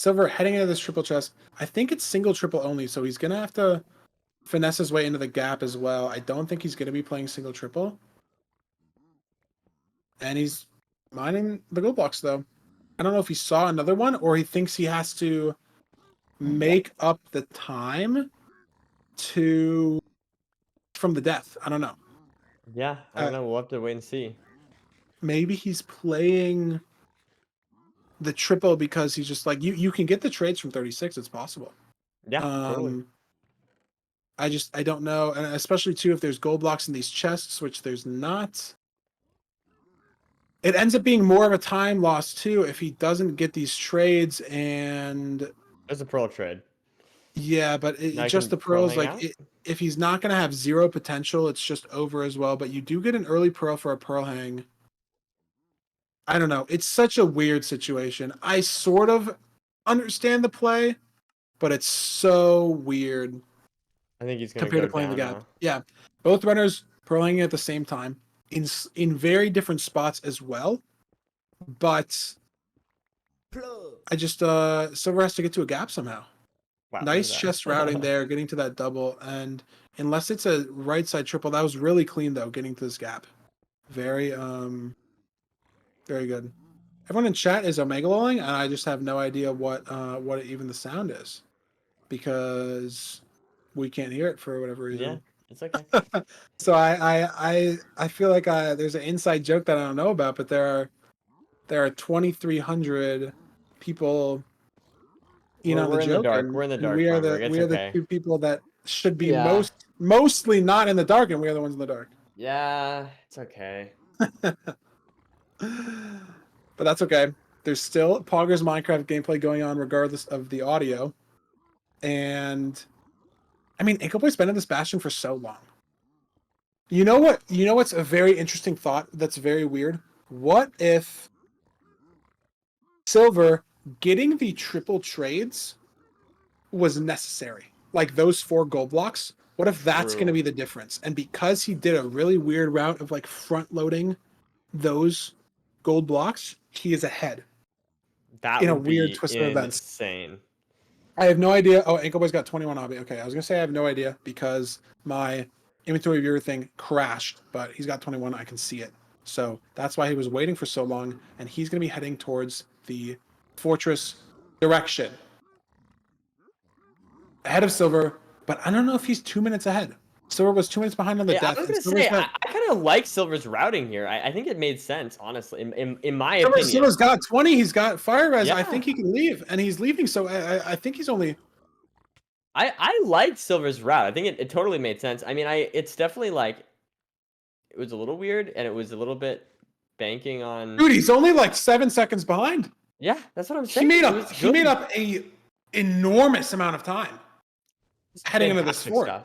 Silverr heading into this triple chest. I think it's single triple only, so he's gonna have to finesse his way into the gap as well. I don't think he's gonna be playing single triple. And he's mining the gold blocks though. I don't know if he saw another one or he thinks he has to make up the time from the death. I don't know. Yeah, I don't know. We'll have to wait and see. Maybe he's playing the triple because he's just like you can get the trades from 36. It's possible. Yeah, totally. I don't know, and especially too if there's gold blocks in these chests, which there's not. It ends up being more of a time loss too if he doesn't get these trades, and There's a pearl trade. yeah, but Now you just can the pearls, pearl like hang if he's not gonna have zero potential, it's just over as well. But you do get an early pearl for a pearl hang. I don't know. It's such a weird situation. I sort of understand the play, but it's so weird I think he's gonna compared go to playing the down gap. now. Yeah, both runners pearling at the same time in very different spots as well. But I just Silver has to get to a gap somehow. Wow, look Nice at that. chest routing there, getting to that double, and unless it's a right side triple, that was really clean though, getting to this gap. Very very good. Everyone in chat is omega lolling, and I just have no idea what even the sound is because we can't hear it for whatever Yeah, reason. it's okay. So I feel like there's an inside joke that I don't know about, but there are 2,300 people in on the We're in the joke, dark. and, We're in the and dark, Feinberg. It's we are the okay. two people that should be Yeah. mostly not in the dark, and we are the ones in the dark. Yeah, it's okay. But that's okay. There's still Pogger's Minecraft gameplay going on regardless of the audio. And I mean, Ancoboy's been in this bastion for so long. You know what? You know what's a very interesting thought that's very weird? What if Silverr getting the triple trades was necessary? Like those 4 gold blocks? What if that's going to True. be the difference? And because he did a really weird route of like front loading those gold blocks, he is ahead That in a would weird be twist of events. insane. I have no idea. Oh, Ancoboy's got 21 obby. Okay, I was gonna say I have no idea because my inventory viewer thing crashed, but he's got 21. I can see it, so that's why he was waiting for so long, and he's gonna be heading towards the fortress direction, ahead of Silverr. But I don't know if he's 2 minutes ahead. Silverr was 2 minutes behind on the Yeah, death. I was and gonna say Silverr's got, I kind of like Silver's routing here. I think it made sense, honestly, in my opinion. Silver's got 20. He's got fire res. I Yeah. think he can leave, and he's leaving. So I think he's only. I liked Silver's route. I think it totally made sense. I mean, it's definitely like it was a little weird and it was a little bit banking on. Dude, he's only like 7 seconds behind. Yeah, that's what I'm He saying. made It up. was He made good. up a enormous amount of time heading into this Fantastic fort. stuff.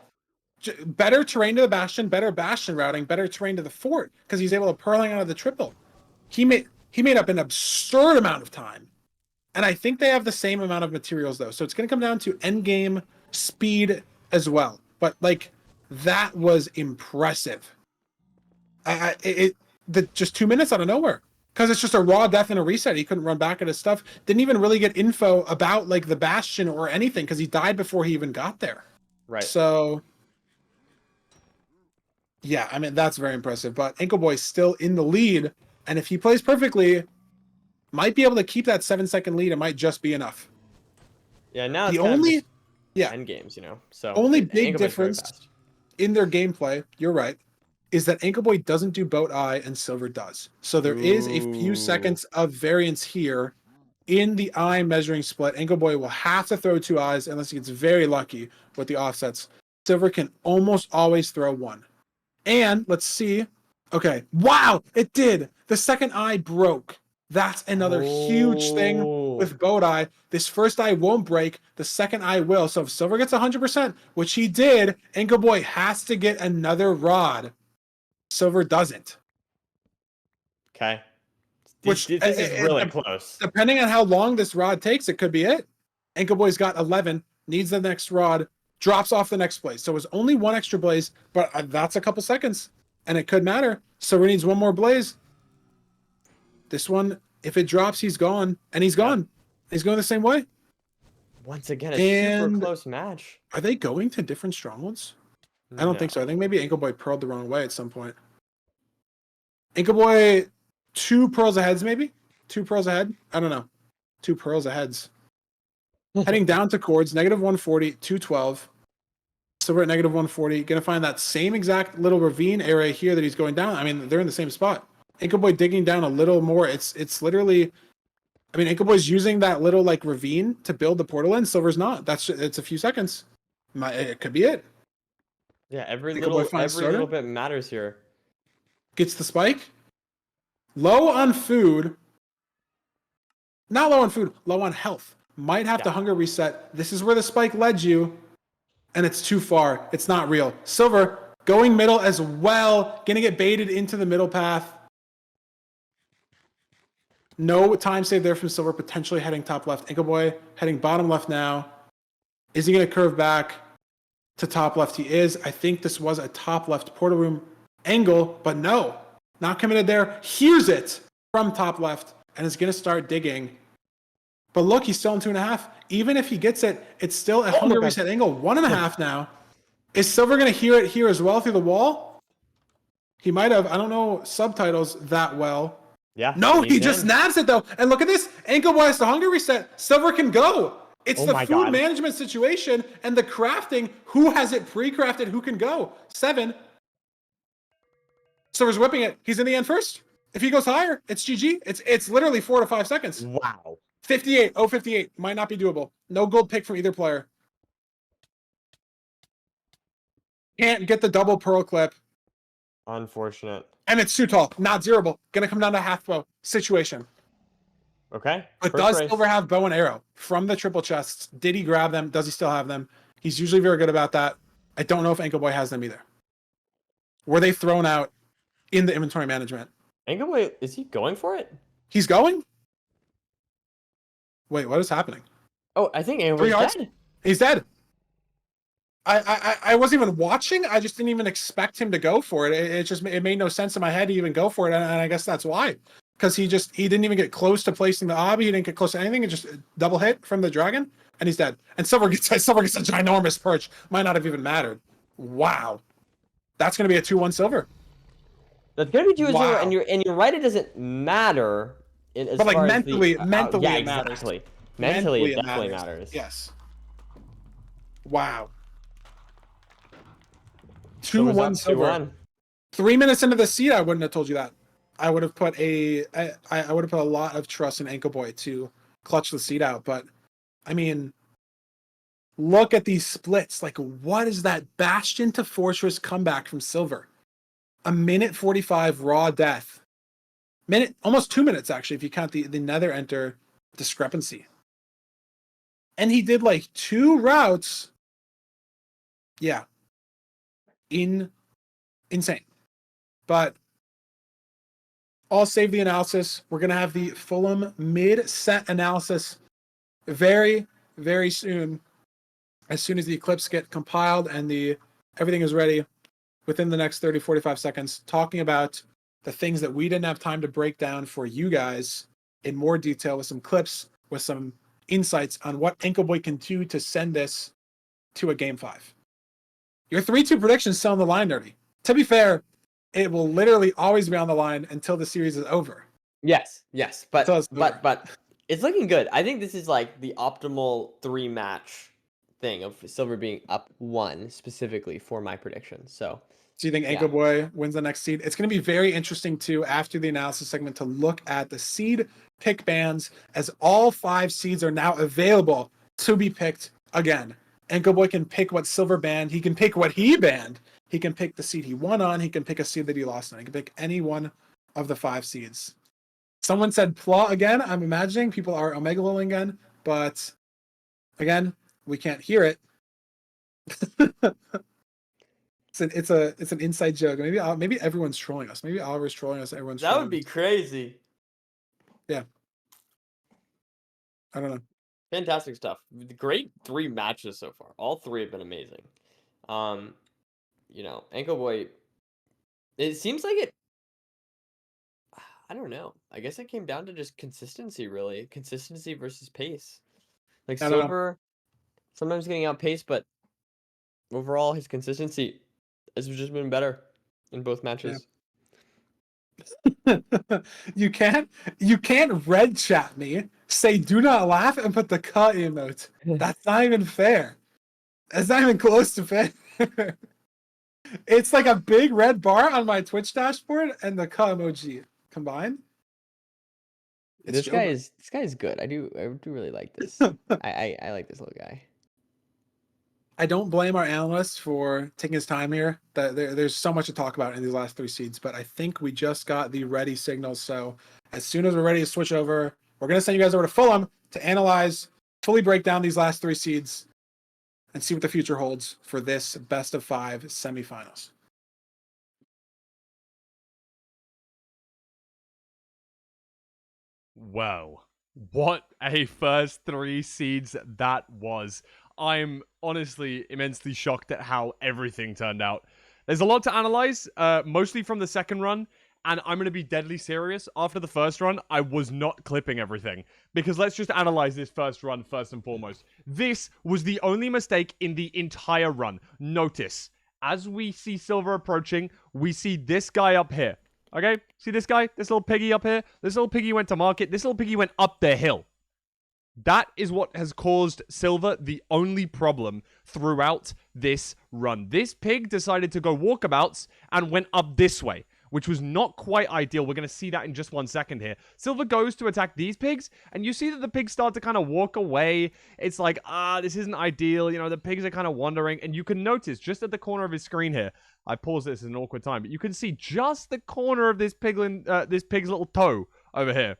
Better terrain to the bastion, better bastion routing, better terrain to the fort because he's able to pearling out of the triple. He made up an absurd amount of time, and I think they have the same amount of materials though. So it's going to come down to end game speed as well. But like that was impressive. Just 2 minutes out of nowhere. Because it's just a raw death and a reset. He couldn't run back at his stuff. Didn't even really get info about like the bastion or anything because he died before he even got there. Right. So yeah, I mean that's very impressive. But Ancoboy's still in the lead, and if he plays perfectly, might be able to keep that 7-second lead. It might just be enough. Yeah, now The it's kind of only just yeah end games, you know. So only Ancoboy's big very difference fast. in their gameplay, you're right, is that Ancoboy doesn't do boat eye and Silverr does. So there is a few Ooh. seconds of variance here in the eye measuring split. Ancoboy will have to throw 2 eyes unless he gets very lucky with the offsets. Silverr can almost always throw 1. And let's see Okay. Wow, it did. The second eye broke. That's another huge thing with boat eye. This first eye won't break. The second eye will. So if Silverr gets 100%, which he did, Ancoboy has to get another rod. Silverr doesn't. Okay. Which This is really close. Depending on how long this rod takes, it could be it. Ancoboy's got 11, needs the next rod, drops off the next blaze. So it was only one extra blaze, but that's a couple seconds, and it could matter. Silverr needs one more blaze. This one, if it drops, he's gone, and he's gone. He's going the same way. Once again, a super And close match. are they going to different strongholds? I don't think so. I think maybe Ancoboy pearled the wrong way at some point. Ancoboy, 2 pearls ahead, maybe? 2 pearls ahead? I don't know. 2 pearls aheads. Heading down to chords, negative 140, 212. Silverr at negative 140. Going to find that same exact little ravine area here that he's going down. I mean, they're in the same spot. Ancoboy digging down a little more. It's literally... I mean, Ancoboy's using that little, like, ravine to build the portal in. Silver's not. It's a few seconds. It could be it. Yeah, every Ancoboy little bit matters here. Gets the spike. Low on food. Not low on food. Low on health. Might have to hunger reset. This is where the spike led you. And it's too far. It's not real. Silverr going middle as well. Gonna get baited into the middle path. No time save there from Silverr. Potentially heading top left. Ancoboy heading bottom left now. Is he gonna curve back to top left? He is. I think this was a top left portal room angle, but no. Not committed there. Hears it from top left and is gonna start digging. But look, he's still in 2.5. Even if he gets it, it's still a hunger reset angle. 1.5 now. Is Silverr going to hear it here as well through the wall? He might have. I don't know subtitles that well. Yeah. No, he just nabs it though. And look at this. Ancoboy has the hunger reset. Silverr can go. It's the food management situation and the crafting. Who has it pre-crafted? Who can go? 7. Silver's whipping it. He's in the end first. If he goes higher, it's GG. It's literally 4 to 5 seconds. Wow. 58. 58. Might not be doable. No gold pick from either player. Can't get the double pearl clip. Unfortunate. And it's too tall. Not zeroable. Gonna come down to half bow situation. Okay. But does Silverr have bow and arrow from the triple chests? Did he grab them? Does he still have them? He's usually very good about that. I don't know if Ancoboy has them either. Were they thrown out in the inventory management? Ancoboy, is he going for it? He's going? Wait, what is happening? Oh, I think Ancoboy's dead. He's dead. I wasn't even watching. I just didn't even expect him to go for it. It made no sense in my head to even go for it, and I guess that's why. Because he didn't even get close to placing the obby. He didn't get close to anything. It just double hit from the dragon, and he's dead. And Silverr gets a ginormous perch. Might not have even mattered. Wow, that's gonna be a 2-1 Silverr. That's gonna be 2-0, and you're right. It doesn't matter. But like mentally, yeah, it matters. exactly. Mentally, it definitely matters. Yes. Wow. 2-1 Silverr. 3 minutes into the seed, I wouldn't have told you that. I would have put a lot of trust in Ancoboy to clutch the seed out. But I mean, look at these splits. Like, what is that Bastion to Fortress comeback from Silverr? 1:45 raw death. Almost 2 minutes actually, if you count the nether enter discrepancy. And he did like 2 routes. Yeah. Insane. But I'll save the analysis. We're going to have the Fulham mid-set analysis very, very soon. As soon as the clips get compiled and everything is ready within the next 30, 45 seconds, talking about the things that we didn't have time to break down for you guys in more detail with some clips, with some insights on what Ancoboy can do to send this to a game 5. Your 3-2 prediction's still on the line, Nerdy. To be fair, it will literally always be on the line until the series is over. Yes, but it's looking good. I think this is like the optimal 3-match thing of Silverr being up 1 specifically for my prediction. So do you think Ancoboy wins the next seed? It's going to be very interesting too after the analysis segment to look at the seed pick bans, as all 5 seeds are now available to be picked again. Ancoboy can pick what Silverr banned. He can pick what he banned. He can pick the seed he won on. He can pick a seed that he lost on. He can pick any one of the 5 seeds. Someone said Pla again. I'm imagining people are Omega again, but again, we can't hear it. It's an inside joke. Maybe everyone's trolling us. Maybe Oliver's trolling us. Everyone's That trolling would be us. crazy. Yeah. I don't know. Fantastic stuff. Great 3 matches so far. All 3 have been amazing. You know, Ancoboy, it seems like it, I don't know. I guess it came down to just consistency, really. Consistency versus pace. Like I don't know. Silverr, sometimes getting outpaced, but overall his consistency has just been better in both matches. you can't red chat me, say do not laugh, and put the cut emote. That's not even fair. That's not even close to fair. It's like a big red bar on my Twitch dashboard and the cut emoji combined. This guy is good. I do really like this. I like this little guy. I don't blame our analyst for taking his time here. There's so much to talk about in these last 3 seeds, but I think we just got the ready signals. So as soon as we're ready to switch over, we're going to send you guys over to Fulham to analyze, fully break down these last 3 seeds, and see what the future holds for this best of 5 semifinals. Wow. What a first 3 seeds that was. I'm honestly immensely shocked at how everything turned out. There's a lot to analyze, mostly from the second run, and I'm going to be deadly serious. After the first run, I was not clipping everything, because let's just analyze this first run first and foremost. This was the only mistake in the entire run. Notice, as we see Silverr approaching, we see this guy up here. Okay? See this guy? This little piggy up here? This little piggy went to market. This little piggy went up the hill. That is what has caused Silverr the only problem throughout this run. This pig decided to go walkabouts and went up this way, which was not quite ideal. We're going to see that in just 1 second here. Silverr goes to attack these pigs, and you see that the pigs start to kind of walk away. It's like, this isn't ideal. You know, the pigs are kind of wandering, and you can notice just at the corner of his screen here, I paused this in an awkward time, but you can see just the corner of this pig's little toe over here.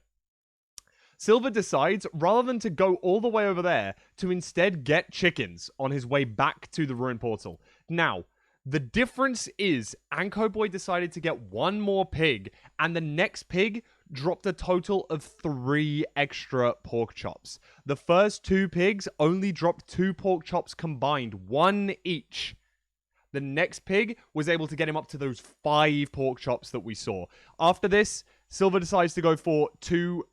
Silverr decides, rather than to go all the way over there, to instead get chickens on his way back to the ruin portal. Now, the difference is Ancoboy decided to get 1 more pig, and the next pig dropped a total of 3 extra pork chops. The first 2 pigs only dropped 2 pork chops combined, 1 each. The next pig was able to get him up to those 5 pork chops that we saw. After this, Silverr decides to go for 2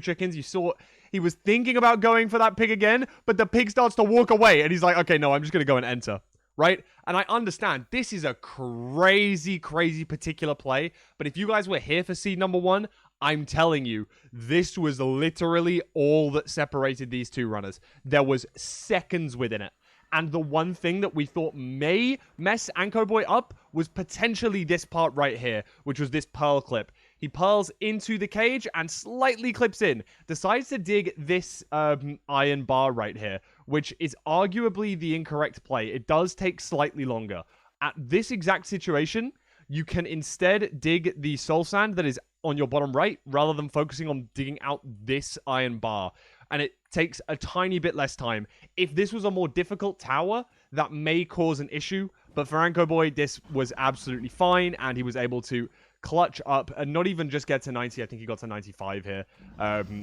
chickens. You saw he was thinking about going for that pig again, but the pig starts to walk away, and he's like, okay, no, I'm just going to go and enter, right? And I understand this is a crazy, crazy particular play, but if you guys were here for seed number 1, I'm telling you, this was literally all that separated these 2 runners. There was seconds within it. And the one thing that we thought may mess Ancoboy up was potentially this part right here, which was this pearl clip. He pearls into the cage and slightly clips in. Decides to dig this iron bar right here, which is arguably the incorrect play. It does take slightly longer. At this exact situation, you can instead dig the soul sand that is on your bottom right, rather than focusing on digging out this iron bar. And it takes a tiny bit less time. If this was a more difficult tower, that may cause an issue. But for Ancoboy, this was absolutely fine, and he was able to clutch up and not even just get to 90. I think he got to 95 here,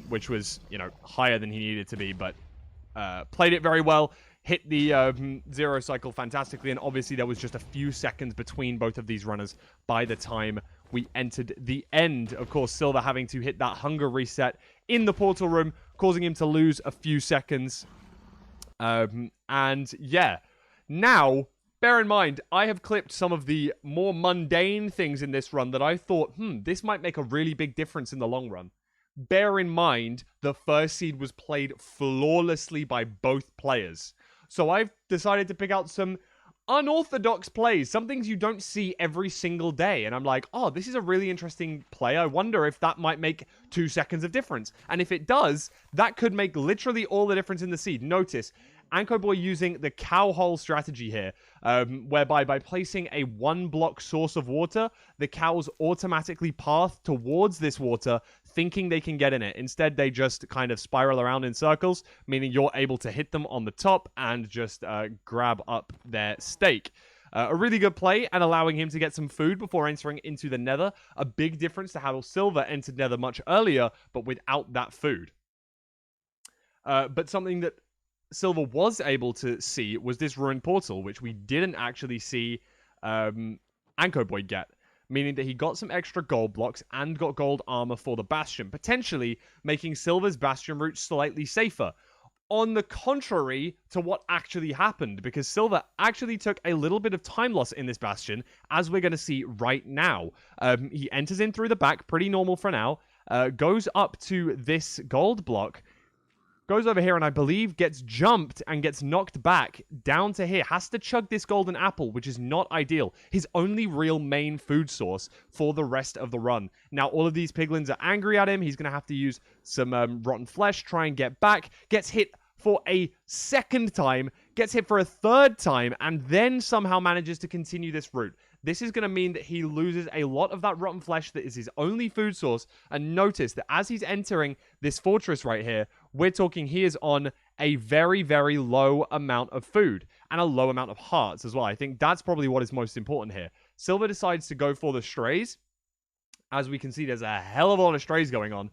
which was, you know, higher than he needed to be, but played it very well. Hit the 0 cycle fantastically, and obviously there was just a few seconds between both of these runners by the time we entered the end. Of course, Silverr having to hit that hunger reset in the portal room, causing him to lose a few seconds. And yeah, now, bear in mind, I have clipped some of the more mundane things in this run that I thought, this might make a really big difference in the long run. Bear in mind, the first seed was played flawlessly by both players. So I've decided to pick out some unorthodox plays, some things you don't see every single day. And I'm like, oh, this is a really interesting play. I wonder if that might make 2 seconds of difference. And if it does, that could make literally all the difference in the seed. Notice, Ancoboy using the cow hole strategy here, whereby by placing a 1-block source of water, the cows automatically path towards this water, thinking they can get in it. Instead, they just kind of spiral around in circles, meaning you're able to hit them on the top and just grab up their steak. A really good play and allowing him to get some food before entering into the nether. A big difference to how Silverr entered nether much earlier, but without that food. But something that Silverr was able to see was this ruined portal, which we didn't actually see Ancoboy get. Meaning that he got some extra gold blocks and got gold armor for the Bastion, potentially making Silver's Bastion route slightly safer. On the contrary to what actually happened, because Silverr actually took a little bit of time loss in this Bastion, as we're going to see right now. He enters in through the back, pretty normal for now, goes up to this gold block, goes over here and I believe gets jumped and gets knocked back down to here. Has to chug this golden apple, which is not ideal. His only real main food source for the rest of the run. Now, all of these piglins are angry at him. He's going to have to use some rotten flesh, try and get back. Gets hit for a second time, gets hit for a third time, and then somehow manages to continue this route. This is going to mean that he loses a lot of that rotten flesh that is his only food source. And notice that as he's entering this fortress right here, we're talking he is on a very, very low amount of food and a low amount of hearts as well. I think that's probably what is most important here. Silverr decides to go for the strays. As we can see, there's a hell of a lot of strays going on.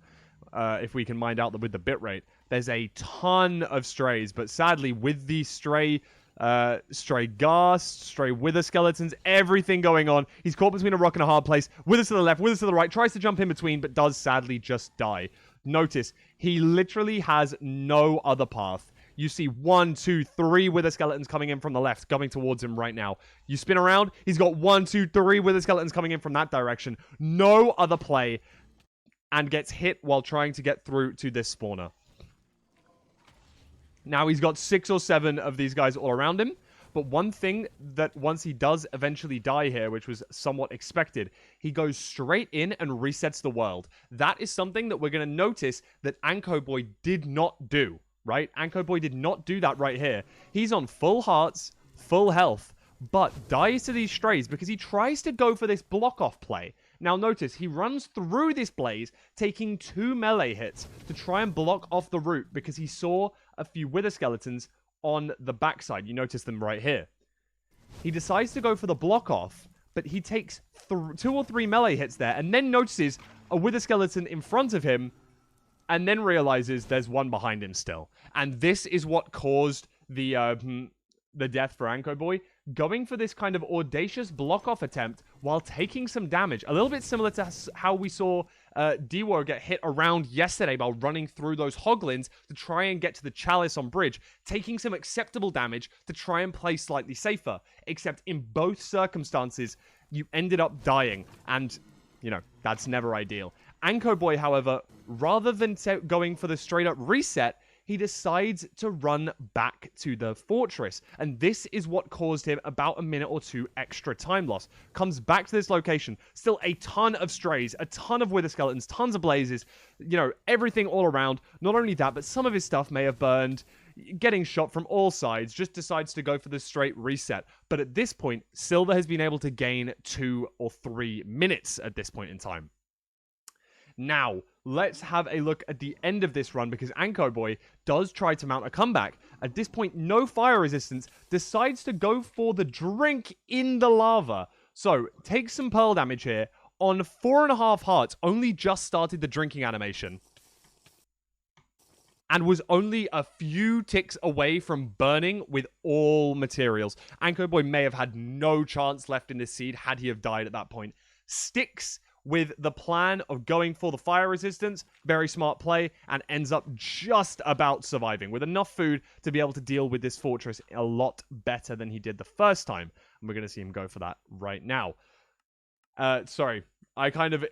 If we can mind out with the bitrate. There's a ton of strays, but sadly, with the stray ghasts, stray wither skeletons, everything going on, he's caught between a rock and a hard place. Withers to the left, withers to the right, tries to jump in between, but does sadly just die. Notice, he literally has no other path. You see 1, 2, 3 wither skeletons coming in from the left, coming towards him right now. You spin around, he's got 1, 2, 3 wither skeletons coming in from that direction. No other play. And gets hit while trying to get through to this spawner. Now he's got 6 or 7 of these guys all around him. But one thing that once he does eventually die here, which was somewhat expected, he goes straight in and resets the world. That is something that we're going to notice that Ancoboy did not do, right? Ancoboy did not do that right here. He's on full hearts, full health, but dies to these strays because he tries to go for this block-off play. Now notice, he runs through this blaze, taking 2 melee hits to try and block off the route because he saw a few wither skeletons on the backside. You notice them right here. He decides to go for the block off, but he takes 2 or 3 melee hits there and then notices a wither skeleton in front of him and then realizes there's one behind him still. And this is what caused the death for Ancoboy, going for this kind of audacious block-off attempt while taking some damage. A little bit similar to how we saw Dewo get hit around yesterday while running through those hoglins to try and get to the chalice on bridge, taking some acceptable damage to try and play slightly safer. Except in both circumstances, you ended up dying, and, you know, that's never ideal. Ancoboy, however, rather than going for the straight-up reset, he decides to run back to the fortress. And this is what caused him about a minute or 2 extra time loss. Comes back to this location. Still a ton of strays, a ton of wither skeletons, tons of blazes. You know, everything all around. Not only that, but some of his stuff may have burned. Getting shot from all sides. Just decides to go for the straight reset. But at this point, Silverr has been able to gain 2 or 3 minutes at this point in time. Now, let's have a look at the end of this run because Ancoboy does try to mount a comeback. At this point, no fire resistance, decides to go for the drink in the lava. So, takes some pearl damage here. On 4.5 hearts, only just started the drinking animation. And was only a few ticks away from burning with all materials. Ancoboy may have had no chance left in this seed had he have died at that point. Sticks with the plan of going for the fire resistance, very smart play, and ends up just about surviving with enough food to be able to deal with this fortress a lot better than he did the first time. And we're going to see him go for that right now. Sorry, I kind of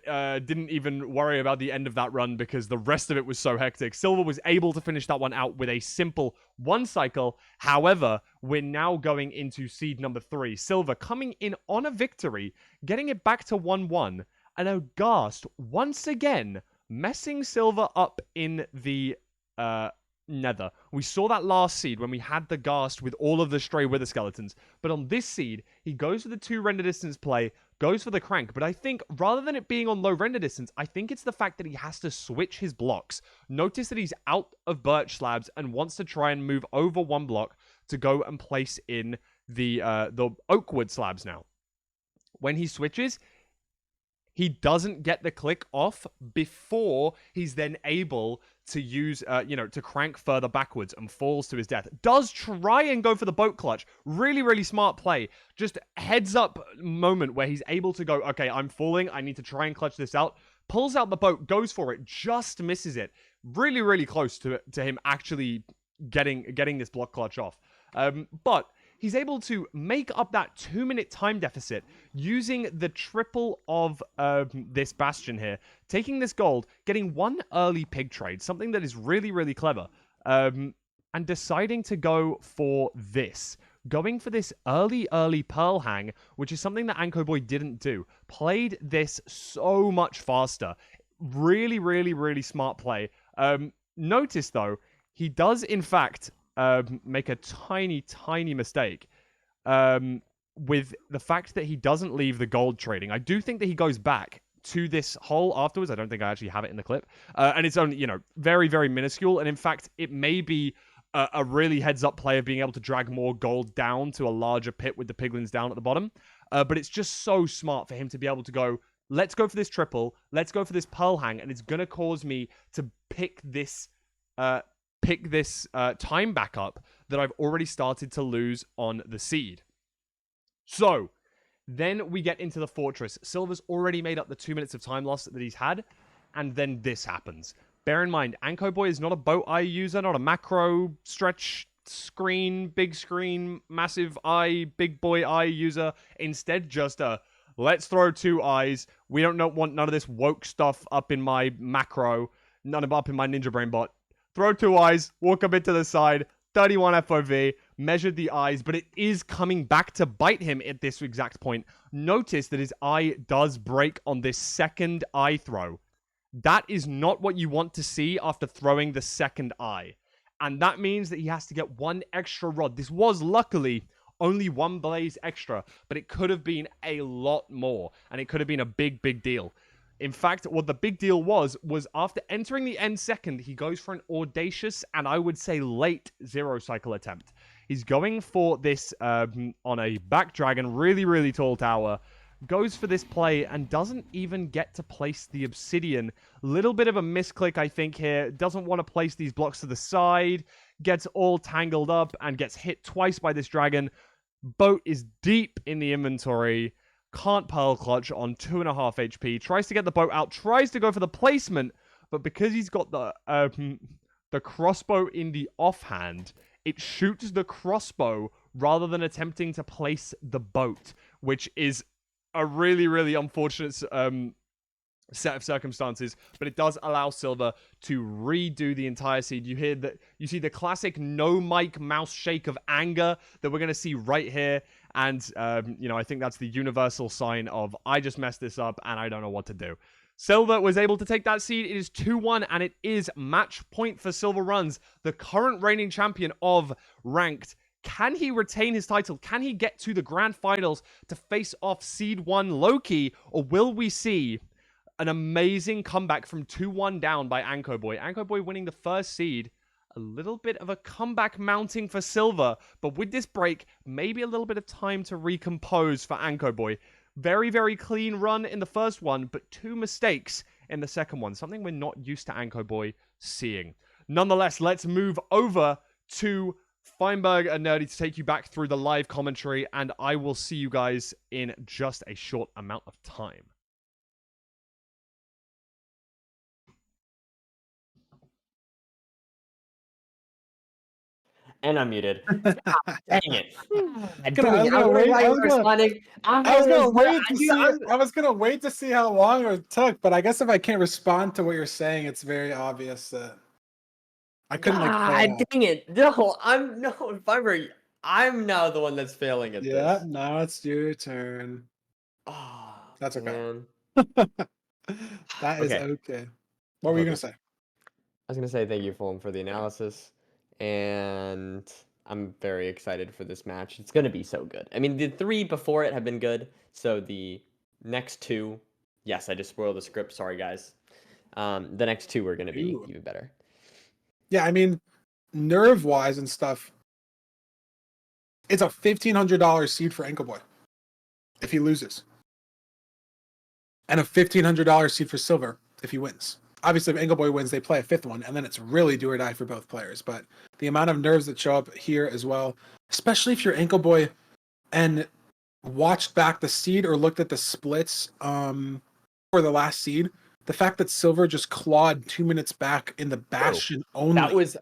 didn't even worry about the end of that run because the rest of it was so hectic. Silverr was able to finish that one out with a simple 1 cycle. However, we're now going into seed number 3. Silverr coming in on a victory, getting it back to 1-1. And Aghast, once again, messing Silverr up in the Nether. We saw that last seed when we had the Ghast with all of the stray Wither Skeletons. But on this seed, he goes for the 2 render distance play, goes for the Crank. But I think rather than it being on low render distance, I think it's the fact that he has to switch his blocks. Notice that he's out of birch slabs and wants to try and move over 1 block to go and place in the oak wood slabs now. When he switches, he doesn't get the click off before he's then able to use, to crank further backwards and falls to his death. Does try and go for the boat clutch. Really, really smart play. Just heads up moment where he's able to go, okay, I'm falling. I need to try and clutch this out. Pulls out the boat, goes for it, just misses it. Really, really close to him actually getting this block clutch off. But he's able to make up that 2-minute time deficit using the triple of this Bastion here, taking this gold, getting 1 early pig trade, something that is really, really clever, and deciding to go for this. Going for this early Pearl Hang, which is something that Ancoboy didn't do. Played this so much faster. Really, really, really smart play. Notice, though, he does, in fact, make a tiny mistake with the fact that he doesn't leave the gold trading. I do think that he goes back to this hole afterwards. I don't think I actually have it in the clip. And it's only, very, very minuscule. And in fact, it may be a really heads-up play of being able to drag more gold down to a larger pit with the piglins down at the bottom. But it's just so smart for him to be able to go, let's go for this triple, let's go for this Pearl Hang, and it's going to cause me to pick this time back up that I've already started to lose on the seed. So, then we get into the fortress. Silver's already made up the 2 minutes of time loss that he's had, and then this happens. Bear in mind, Ancoboy is not a boat eye user, not a macro, stretch, screen, big screen, massive eye, big boy eye user. Instead, just a, let's throw 2 eyes. We don't want none of this woke stuff up in my macro, none of up in my Ninja Brain bot. Throw 2 eyes, walk a bit to the side, 31 FOV, measured the eyes, but it is coming back to bite him at this exact point. Notice that his eye does break on this second eye throw. That is not what you want to see after throwing the second eye. And that means that he has to get 1 extra rod. This was luckily only 1 blaze extra, but it could have been a lot more, and it could have been a big, big deal. In fact, what the big deal was after entering the end second, he goes for an audacious and I would say late 0 cycle attempt. He's going for this on a back dragon, really, really tall tower. Goes for this play and doesn't even get to place the obsidian. Little bit of a misclick, I think, here. Doesn't want to place these blocks to the side. Gets all tangled up and gets hit twice by this dragon. Boat is deep in the inventory. Can't pearl clutch on 2.5 HP. Tries to get the boat out. Tries to go for the placement. But because he's got the crossbow in the offhand, it shoots the crossbow rather than attempting to place the boat, which is a really, really unfortunate set of circumstances, but it does allow Silverr to redo the entire seed. You see the classic no mic mouse shake of anger that we're going to see right here, and I think that's the universal sign of I just messed this up and I don't know what to do. Silverr was able to take that seed. It is 2-1, and it is match point for Silverr Runs, the current reigning champion of Ranked. Can he retain his title? Can he get to the grand finals to face off Seed 1 Loki? Or will we see an amazing comeback from 2-1 down by Ancoboy? Ancoboy winning the first seed. A little bit of a comeback mounting for Silverr. But with this break, maybe a little bit of time to recompose for Ancoboy. Very, very clean run in the first one, but 2 mistakes in the second one. Something we're not used to Ancoboy seeing. Nonetheless, let's move over to Feinberg and Nerdy to take you back through the live commentary, and I will see you guys in just a short amount of time. And I'm muted. God, dang it. I was gonna wait to see how long it took, but I guess if I can't respond to what you're saying, it's very obvious that I couldn't dang it. No, Fiber, I'm now the one that's failing at this. Yeah, now it's your turn. Oh, That's okay. man. That is okay. What were you gonna say? was gonna say thank you, Fulham, for the analysis, and I'm very excited for this match. It's gonna be so good. I mean, the 3 before it have been good, so the next 2, yes, I just spoiled the script. Sorry, guys. The next 2 are gonna be Ooh. even better. Yeah, I mean, nerve wise and stuff, it's a $1,500 seed for Ancoboy if he loses, and a $1,500 seed for Silverr if he wins. Obviously, if Ancoboy wins, they play a 5th one, and then it's really do or die for both players. But the amount of nerves that show up here as well, especially if you're Ancoboy and watched back the seed or looked at the splits for the last seed, the fact that Silverr just clawed 2 minutes back in the Bastion only. That was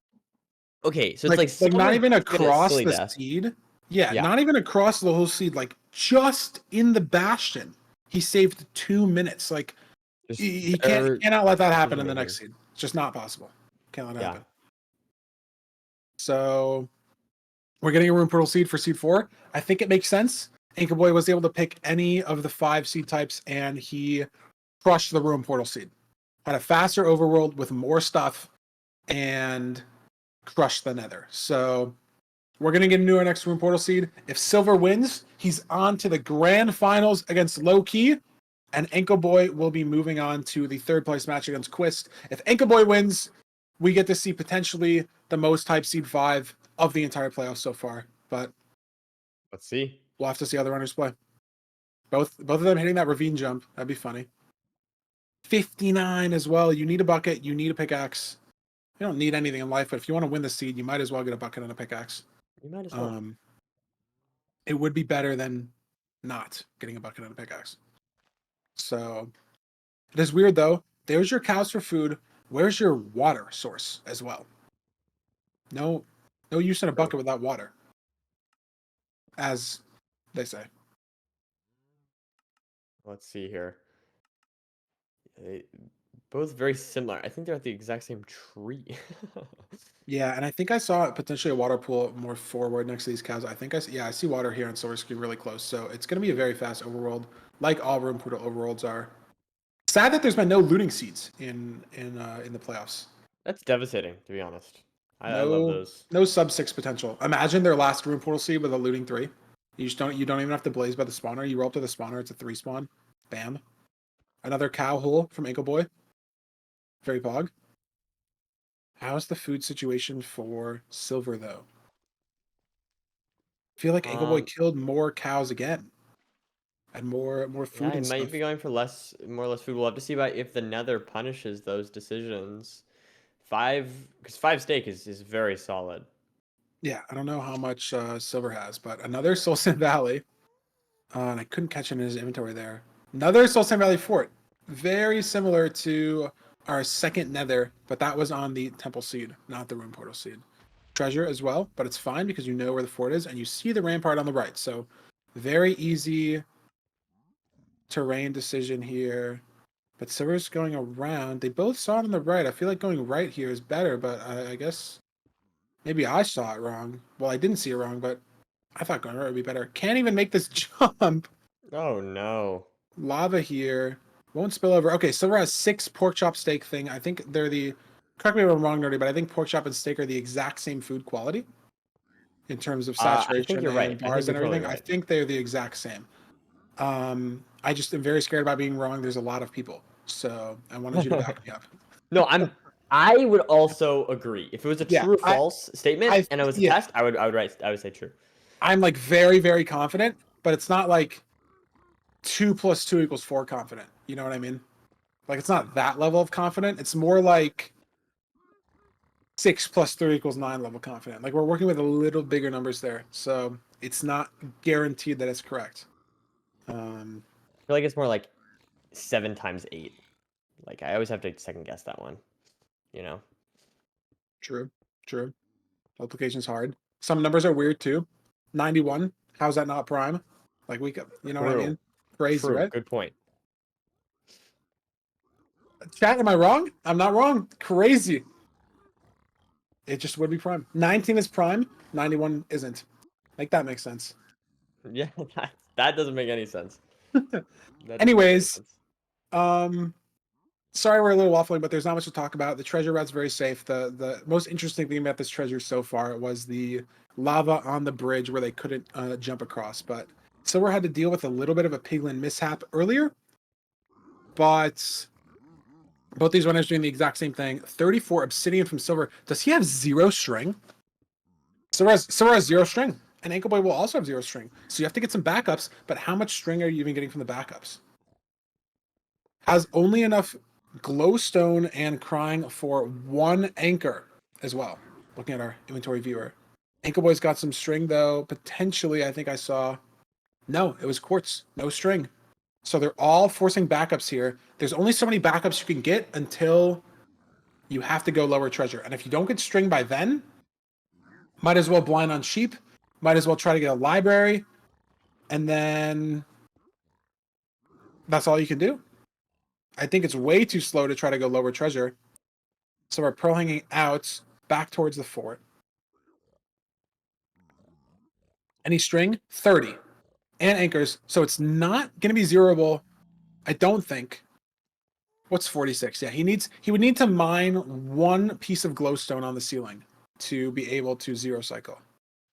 okay. So it's like not Silverr even took it at across silly the death. seed. Yeah, Yeah. not even across the whole seed. Like just in the Bastion, he saved 2 minutes. Like Just he better cannot let that happen in the decision-making. next seed. It's just not possible. Can't let it Yeah. happen. So we're getting a room portal seed for seed 4. I think it makes sense. Anchorboy was able to pick any of the 5 seed types, and he crushed the room portal seed. Had a faster overworld with more stuff, and crushed the Nether. So we're gonna get into our next room portal seed. If Silverr wins, he's on to the grand finals against Low Key, and Ancoboy will be moving on to the 3rd place match against Quist. If Ancoboy wins, we get to see potentially the most type seed 5 of the entire playoffs so far. But Let's see. we'll have to see how the runners play. Both of them hitting that ravine jump. That'd be funny. 59 as well. You need a bucket. You need a pickaxe. You don't need anything in life, but if you want to win the seed, you might as well get a bucket and a pickaxe. You might as well. It would be better than not getting a bucket and a pickaxe. So it is weird though. There's your cows for food. Where's your water source as well? No use in a bucket without water, as they say. Let's see here. Both very similar. I think they're at the exact same tree. Yeah, and I think I saw potentially a water pool more forward next to these cows. I see water here on Silver Screen really close. So it's going to be a very fast overworld, like all room portal overworlds are. Sad that there's been no looting seeds in the playoffs. That's devastating, to be honest. I love No those. no sub 6 potential. Imagine their last room portal seed with a looting 3. You don't even have to blaze by the spawner. You roll up to the spawner, it's a 3 spawn. Bam. Another cow hole from Ancoboy. Very pog. How's the food situation for Silverr though? I feel like Ancoboy killed more cows again. And more food Yeah, he and might stuff. be going for more or less food. We'll have to see about if the Nether punishes those decisions. 5 steak is very solid. Yeah, I don't know how much Silverr has, but another Soul Sand Valley. And I couldn't catch it in his inventory there. Another Soul Sand Valley fort. Very similar to our second Nether, but that was on the Temple Seed, not the Room Portal Seed. Treasure as well, but it's fine because you know where the fort is and you see the rampart on the right. So very easy terrain decision here. But Silver's going around. They both saw it on the right. I feel like going right here is better, but I guess maybe I saw it wrong. Well, I didn't see it wrong, but I thought going right would be better. Can't even make this jump. Oh no. Lava here. Won't spill over. Okay, Silver has 6 pork chop steak thing. I think they're the, correct me if I'm wrong, Nerdy, but I think pork chop and steak are the exact same food quality in terms of I think saturation you're right. and I think bars you're and everything. totally I right. think they're the exact same. I just am very scared about being wrong. There's a lot of people. So I wanted you to back me up. No, I would also agree. If it was a Yeah, true or false statement and it was a yeah, test, I would say true. I'm like very, very confident, but it's not like 2 + 2 = 4 confident. You know what I mean? Like it's not that level of confident. It's more like 6 + 3 = 9 level confident. Like we're working with a little bigger numbers there, so it's not guaranteed that it's correct. I feel like it's more like 7 times 8. Like I always have to second guess that one. You know? True, true. Multiplication's hard. Some numbers are weird too. 91. How's that not prime? Like we could, you know what I True. mean? Crazy, True. right? Good point. Chat, am I wrong? I'm not wrong. Crazy. It just would be prime. 19 is prime. 91 isn't. Like that makes sense. Yeah, that doesn't make any sense. That doesn't make any Anyways, sense. um, sorry we're a little waffling, but there's not much to talk about. The treasure rout's very safe. The most interesting thing about this treasure so far was the lava on the bridge where they couldn't jump across. But Silverr had to deal with a little bit of a piglin mishap earlier. But both these runners doing the exact same thing. 34 obsidian from Silverr. Does he have 0 string? Silverr has 0 string. And Ancoboy will also have 0 string. So you have to get some backups. But how much string are you even getting from the backups? Has only enough glowstone and crying for 1 anchor as well. Looking at our inventory viewer. Ancoboy's got some string though. Potentially, I think I saw. No, it was quartz. No string. So they're all forcing backups here. There's only so many backups you can get until you have to go lower treasure. And if you don't get string by then, might as well blind on sheep. Might as well try to get a library. And then that's all you can do. I think it's way too slow to try to go lower treasure. So we're pearl hanging out back towards the fort. Any string? 30. And anchors. So it's not going to be zeroable, I don't think. What's 46? Yeah, he would need to mine 1 piece of glowstone on the ceiling to be able to zero cycle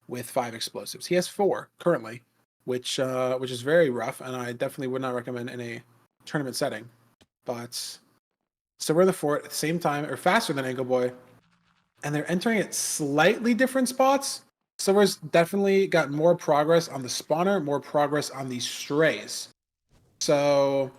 with 5 explosives. He has 4 currently, which is very rough, and I definitely would not recommend in a tournament setting. But so we're the fort at the same time, or faster than Ancoboy, and they're entering at slightly different spots. Silver's definitely got more progress on the spawner, more progress on these strays. So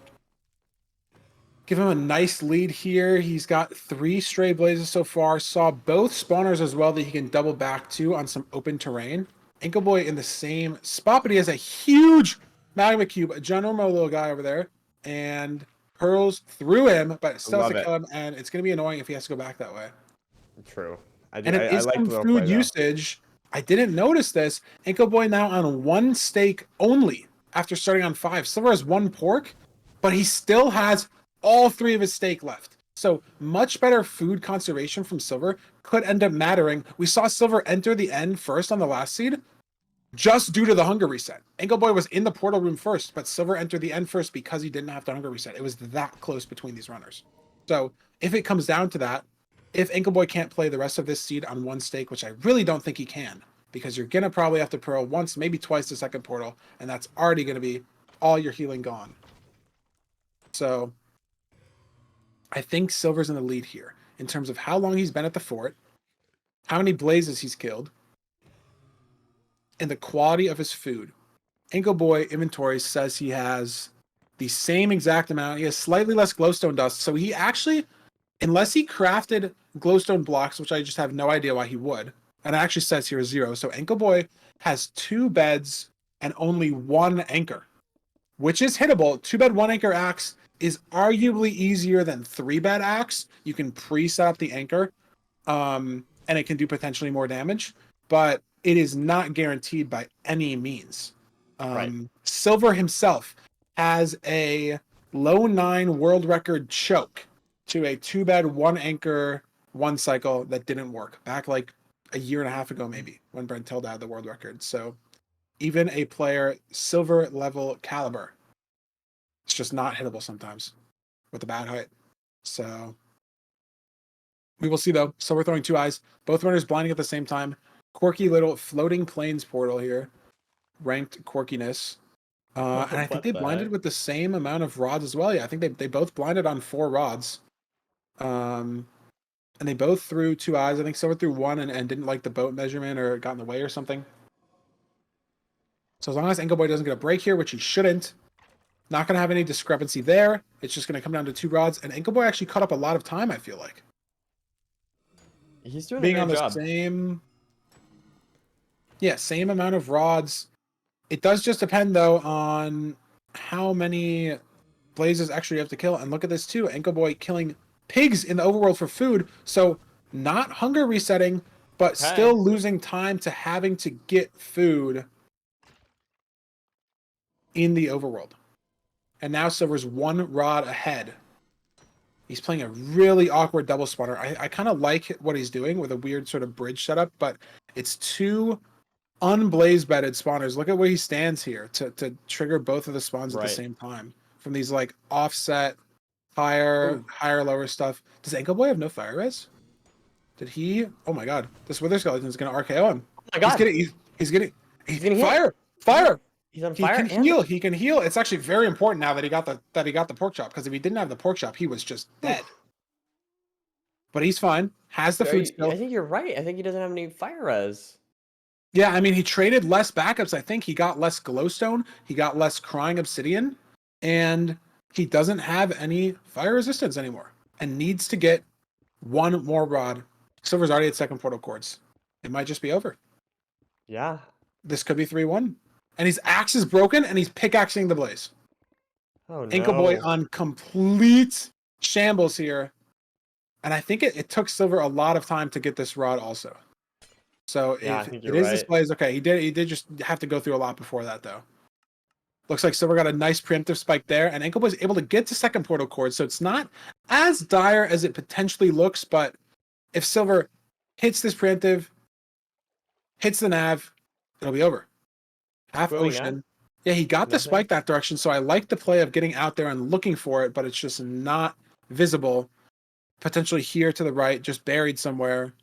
give him a nice lead here. He's got 3 stray blazes so far. Saw both spawners as well that he can double back to on some open terrain. Ancoboy in the same spot, but he has a huge magma cube, a ginormous little guy over there, and pearls through him, but still has to kill him, and it's going to be annoying if he has to go back that way. True. And it is some food usage. I didn't notice this. Ancoboy now on 1 steak only after starting on 5. Silverr has 1 pork, but he still has all 3 of his steak left. So much better food conservation from Silverr could end up mattering. We saw Silverr enter the end first on the last seed just due to the hunger reset. Ancoboy was in the portal room first, but Silverr entered the end first because he didn't have to hunger reset. It was that close between these runners. So if it comes down to that, if Ancoboy can't play the rest of this seed on 1 stake, which I really don't think he can, because you're going to probably have to pearl once, maybe twice the second portal, and that's already going to be all your healing gone. So I think Silver's in the lead here in terms of how long he's been at the fort, how many blazes he's killed, and the quality of his food. Ancoboy inventory says he has the same exact amount. He has slightly less glowstone dust, so he actually, unless he crafted glowstone blocks, which I just have no idea why he would, and it actually says here 0. So Ancoboy has 2 beds and only 1 anchor, which is hittable. 2-bed, 1 anchor axe is arguably easier than 3-bed axe. You can pre-set up the anchor, and it can do potentially more damage, but it is not guaranteed by any means. Right. Silverr himself has a low 9 world record choke to a 2-bed, 1 anchor, 1 cycle that didn't work back like a year and a half ago, maybe, when Brentilda had the world record. So even a player Silverr level caliber, it's just not hittable sometimes with a bad height. So we will see though. Silverr throwing 2 eyes, both runners blinding at the same time. Quirky little floating plains portal here, ranked quirkiness. And I think they blinded with the same amount of rods as well. Yeah, I think they both blinded on 4 rods. And they both threw 2 eyes. I think Silverr threw 1 and didn't like the boat measurement or got in the way or something. So as long as Ancoboy doesn't get a break here, which he shouldn't, not going to have any discrepancy there. It's just going to come down to 2 rods. And Ancoboy actually caught up a lot of time, I feel like. He's doing Being a on great the job. same amount of rods. It does just depend, though, on how many blazes actually you have to kill. And look at this, too. Ancoboy killing pigs in the overworld for food. So not hunger resetting, but still losing time to having to get food in the overworld. And now Silver's 1 rod ahead. He's playing a really awkward double spawner. I kind of like what he's doing with a weird sort of bridge setup, but it's 2 unblaze bedded spawners. Look at where he stands here to trigger both of the spawns at the same time from these like offset higher, Ooh. higher, lower stuff. Does Ancoboy have no fire res? Did he? Oh my god, this Wither Skeleton is gonna RKO him. Oh my god. He's getting getting hit. fire, fire. He's on He fire. can heal. He can heal. It's actually very important now that he got the pork chop, because if he didn't have the pork chop, he was just dead. But he's fine. Has the food still. I think you're right. I think he doesn't have any fire res. Yeah, I mean, he traded less backups. I think he got less glowstone. He got less crying obsidian, and he doesn't have any fire resistance anymore, and needs to get one more rod. Silver's already at second portal cords. It might just be over. Yeah. This could be 3-1. And his axe is broken, and he's pickaxing the blaze. Oh no. Ancoboy on complete shambles here. And I think it took Silverr a lot of time to get this rod also. So Yeah, I if think it you're is this right. blaze, okay, he did just have to go through a lot before that though. Looks like Silverr got a nice preemptive spike there, and Ancoboy's able to get to second portal cord, so it's not as dire as it potentially looks, but if Silverr hits this preemptive, hits the nav, it'll be over. Half Going ocean. Yeah, he got the Nothing. spike that direction, so I like the play of getting out there and looking for it, but it's just not visible. Potentially here to the right, just buried somewhere.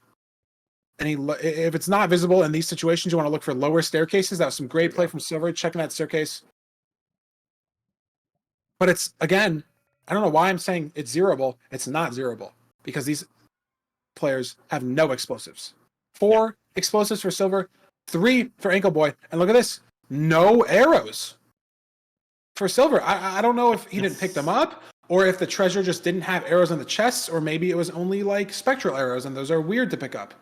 And if it's not visible in these situations, you want to look for lower staircases. That was some great play from Silverr, checking that staircase. But it's, again, I don't know why I'm saying it's zeroable. It's not zeroable, because these players have no explosives. 4 explosives for Silverr, 3 for Ancoboy, and look at this, no arrows for Silverr. I don't know if he didn't pick them up, or if the treasure just didn't have arrows on the chests, or maybe it was only like spectral arrows, and those are weird to pick up.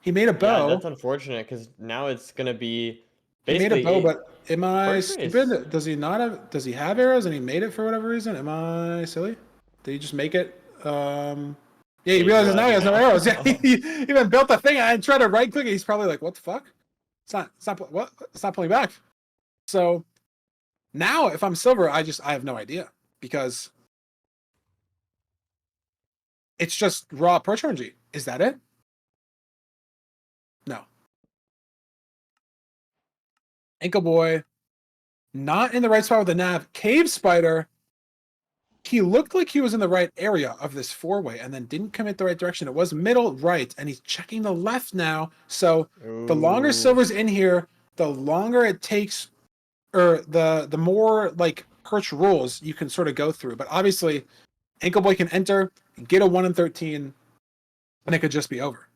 He made a bow. Yeah, that's unfortunate because now it's gonna be. He made a bow, Basically, but am I Bird stupid? race. Does he not have? Does he have arrows and he made it for whatever reason? Am I silly? Did he just make it? Yeah, he realizes now he has no arrows. Yeah, he even built the thing. I tried to right click it. He's probably like, "What the fuck? It's not. What? It's not pulling back." So now, if I'm Silverr, I have no idea, because it's just raw perch RNG. Is that it? No. Ancoboy, not in the right spot with the nav. Cave Spider, he looked like he was in the right area of this 4-way and then didn't commit the right direction. It was middle right, and he's checking the left now. So the longer Ooh. Silver's in here, the longer it takes, or the more like perch rules you can sort of go through. But obviously, Ancoboy can enter, get a 1 in 13, and it could just be over.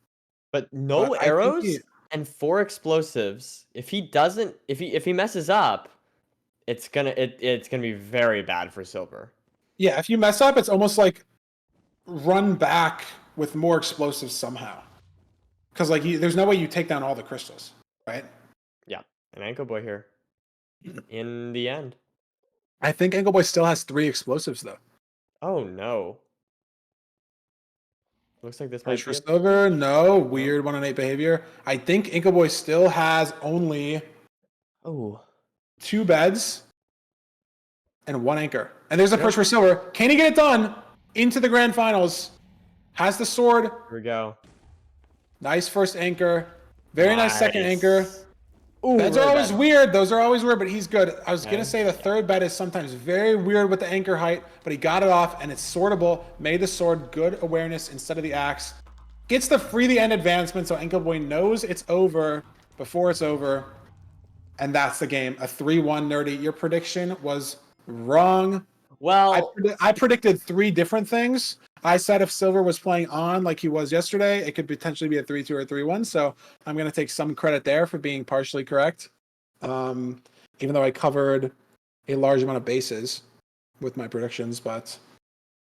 But no But I think arrows and 4 explosives. If he messes up, it's gonna be very bad for Silverr. Yeah, if you mess up, it's almost like run back with more explosives somehow. Because like there's no way you take down all the crystals, right? Yeah, an Ancoboy here. In the end. I think Ancoboy still has 3 explosives though. Oh no. Looks like this might Push be for a Silverr, no. Weird 1 in 8 behavior. I think Ancoboy still has only Oh. 2 beds and 1 anchor. And there's a Yep. push for Silverr. Can he get it done into the grand finals? Has the sword. Here we go. Nice first anchor. Very nice second anchor. Ooh, Beds are really always bad. weird. Those are always weird, but he's good. I was Okay. going to say the third bed is sometimes very weird with the anchor height, but he got it off, and it's swordable. Made the sword good awareness instead of the axe. Gets the free the end advancement, so Ancoboy knows it's over before it's over. And that's the game. A 3-1 nerdy. Your prediction was wrong. Well, I predicted 3 different things. I said if Silverr was playing on like he was yesterday, it could potentially be a 3-2 or 3-1. So I'm going to take some credit there for being partially correct. Even though I covered a large amount of bases with my predictions. But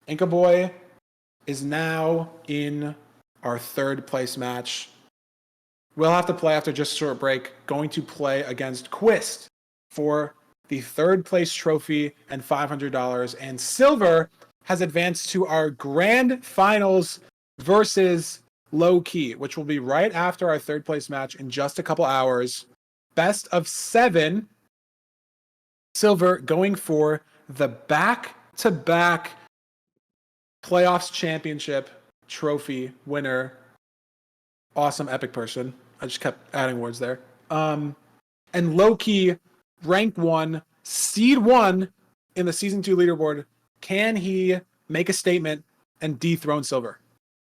Ancoboy is now in our 3rd place match. We'll have to play after just a short break. Going to play against Quist for the 3rd place trophy and $500. And Silverr has advanced to our grand finals versus Low Key, which will be right after our 3rd place match in just a couple hours. Best of 7. Silverr going for the back-to-back playoffs championship trophy winner. Awesome, epic person. I just kept adding words there. And Low Key, rank 1, seed 1 in the season 2 leaderboard. Can he make a statement, and dethrone Silverr.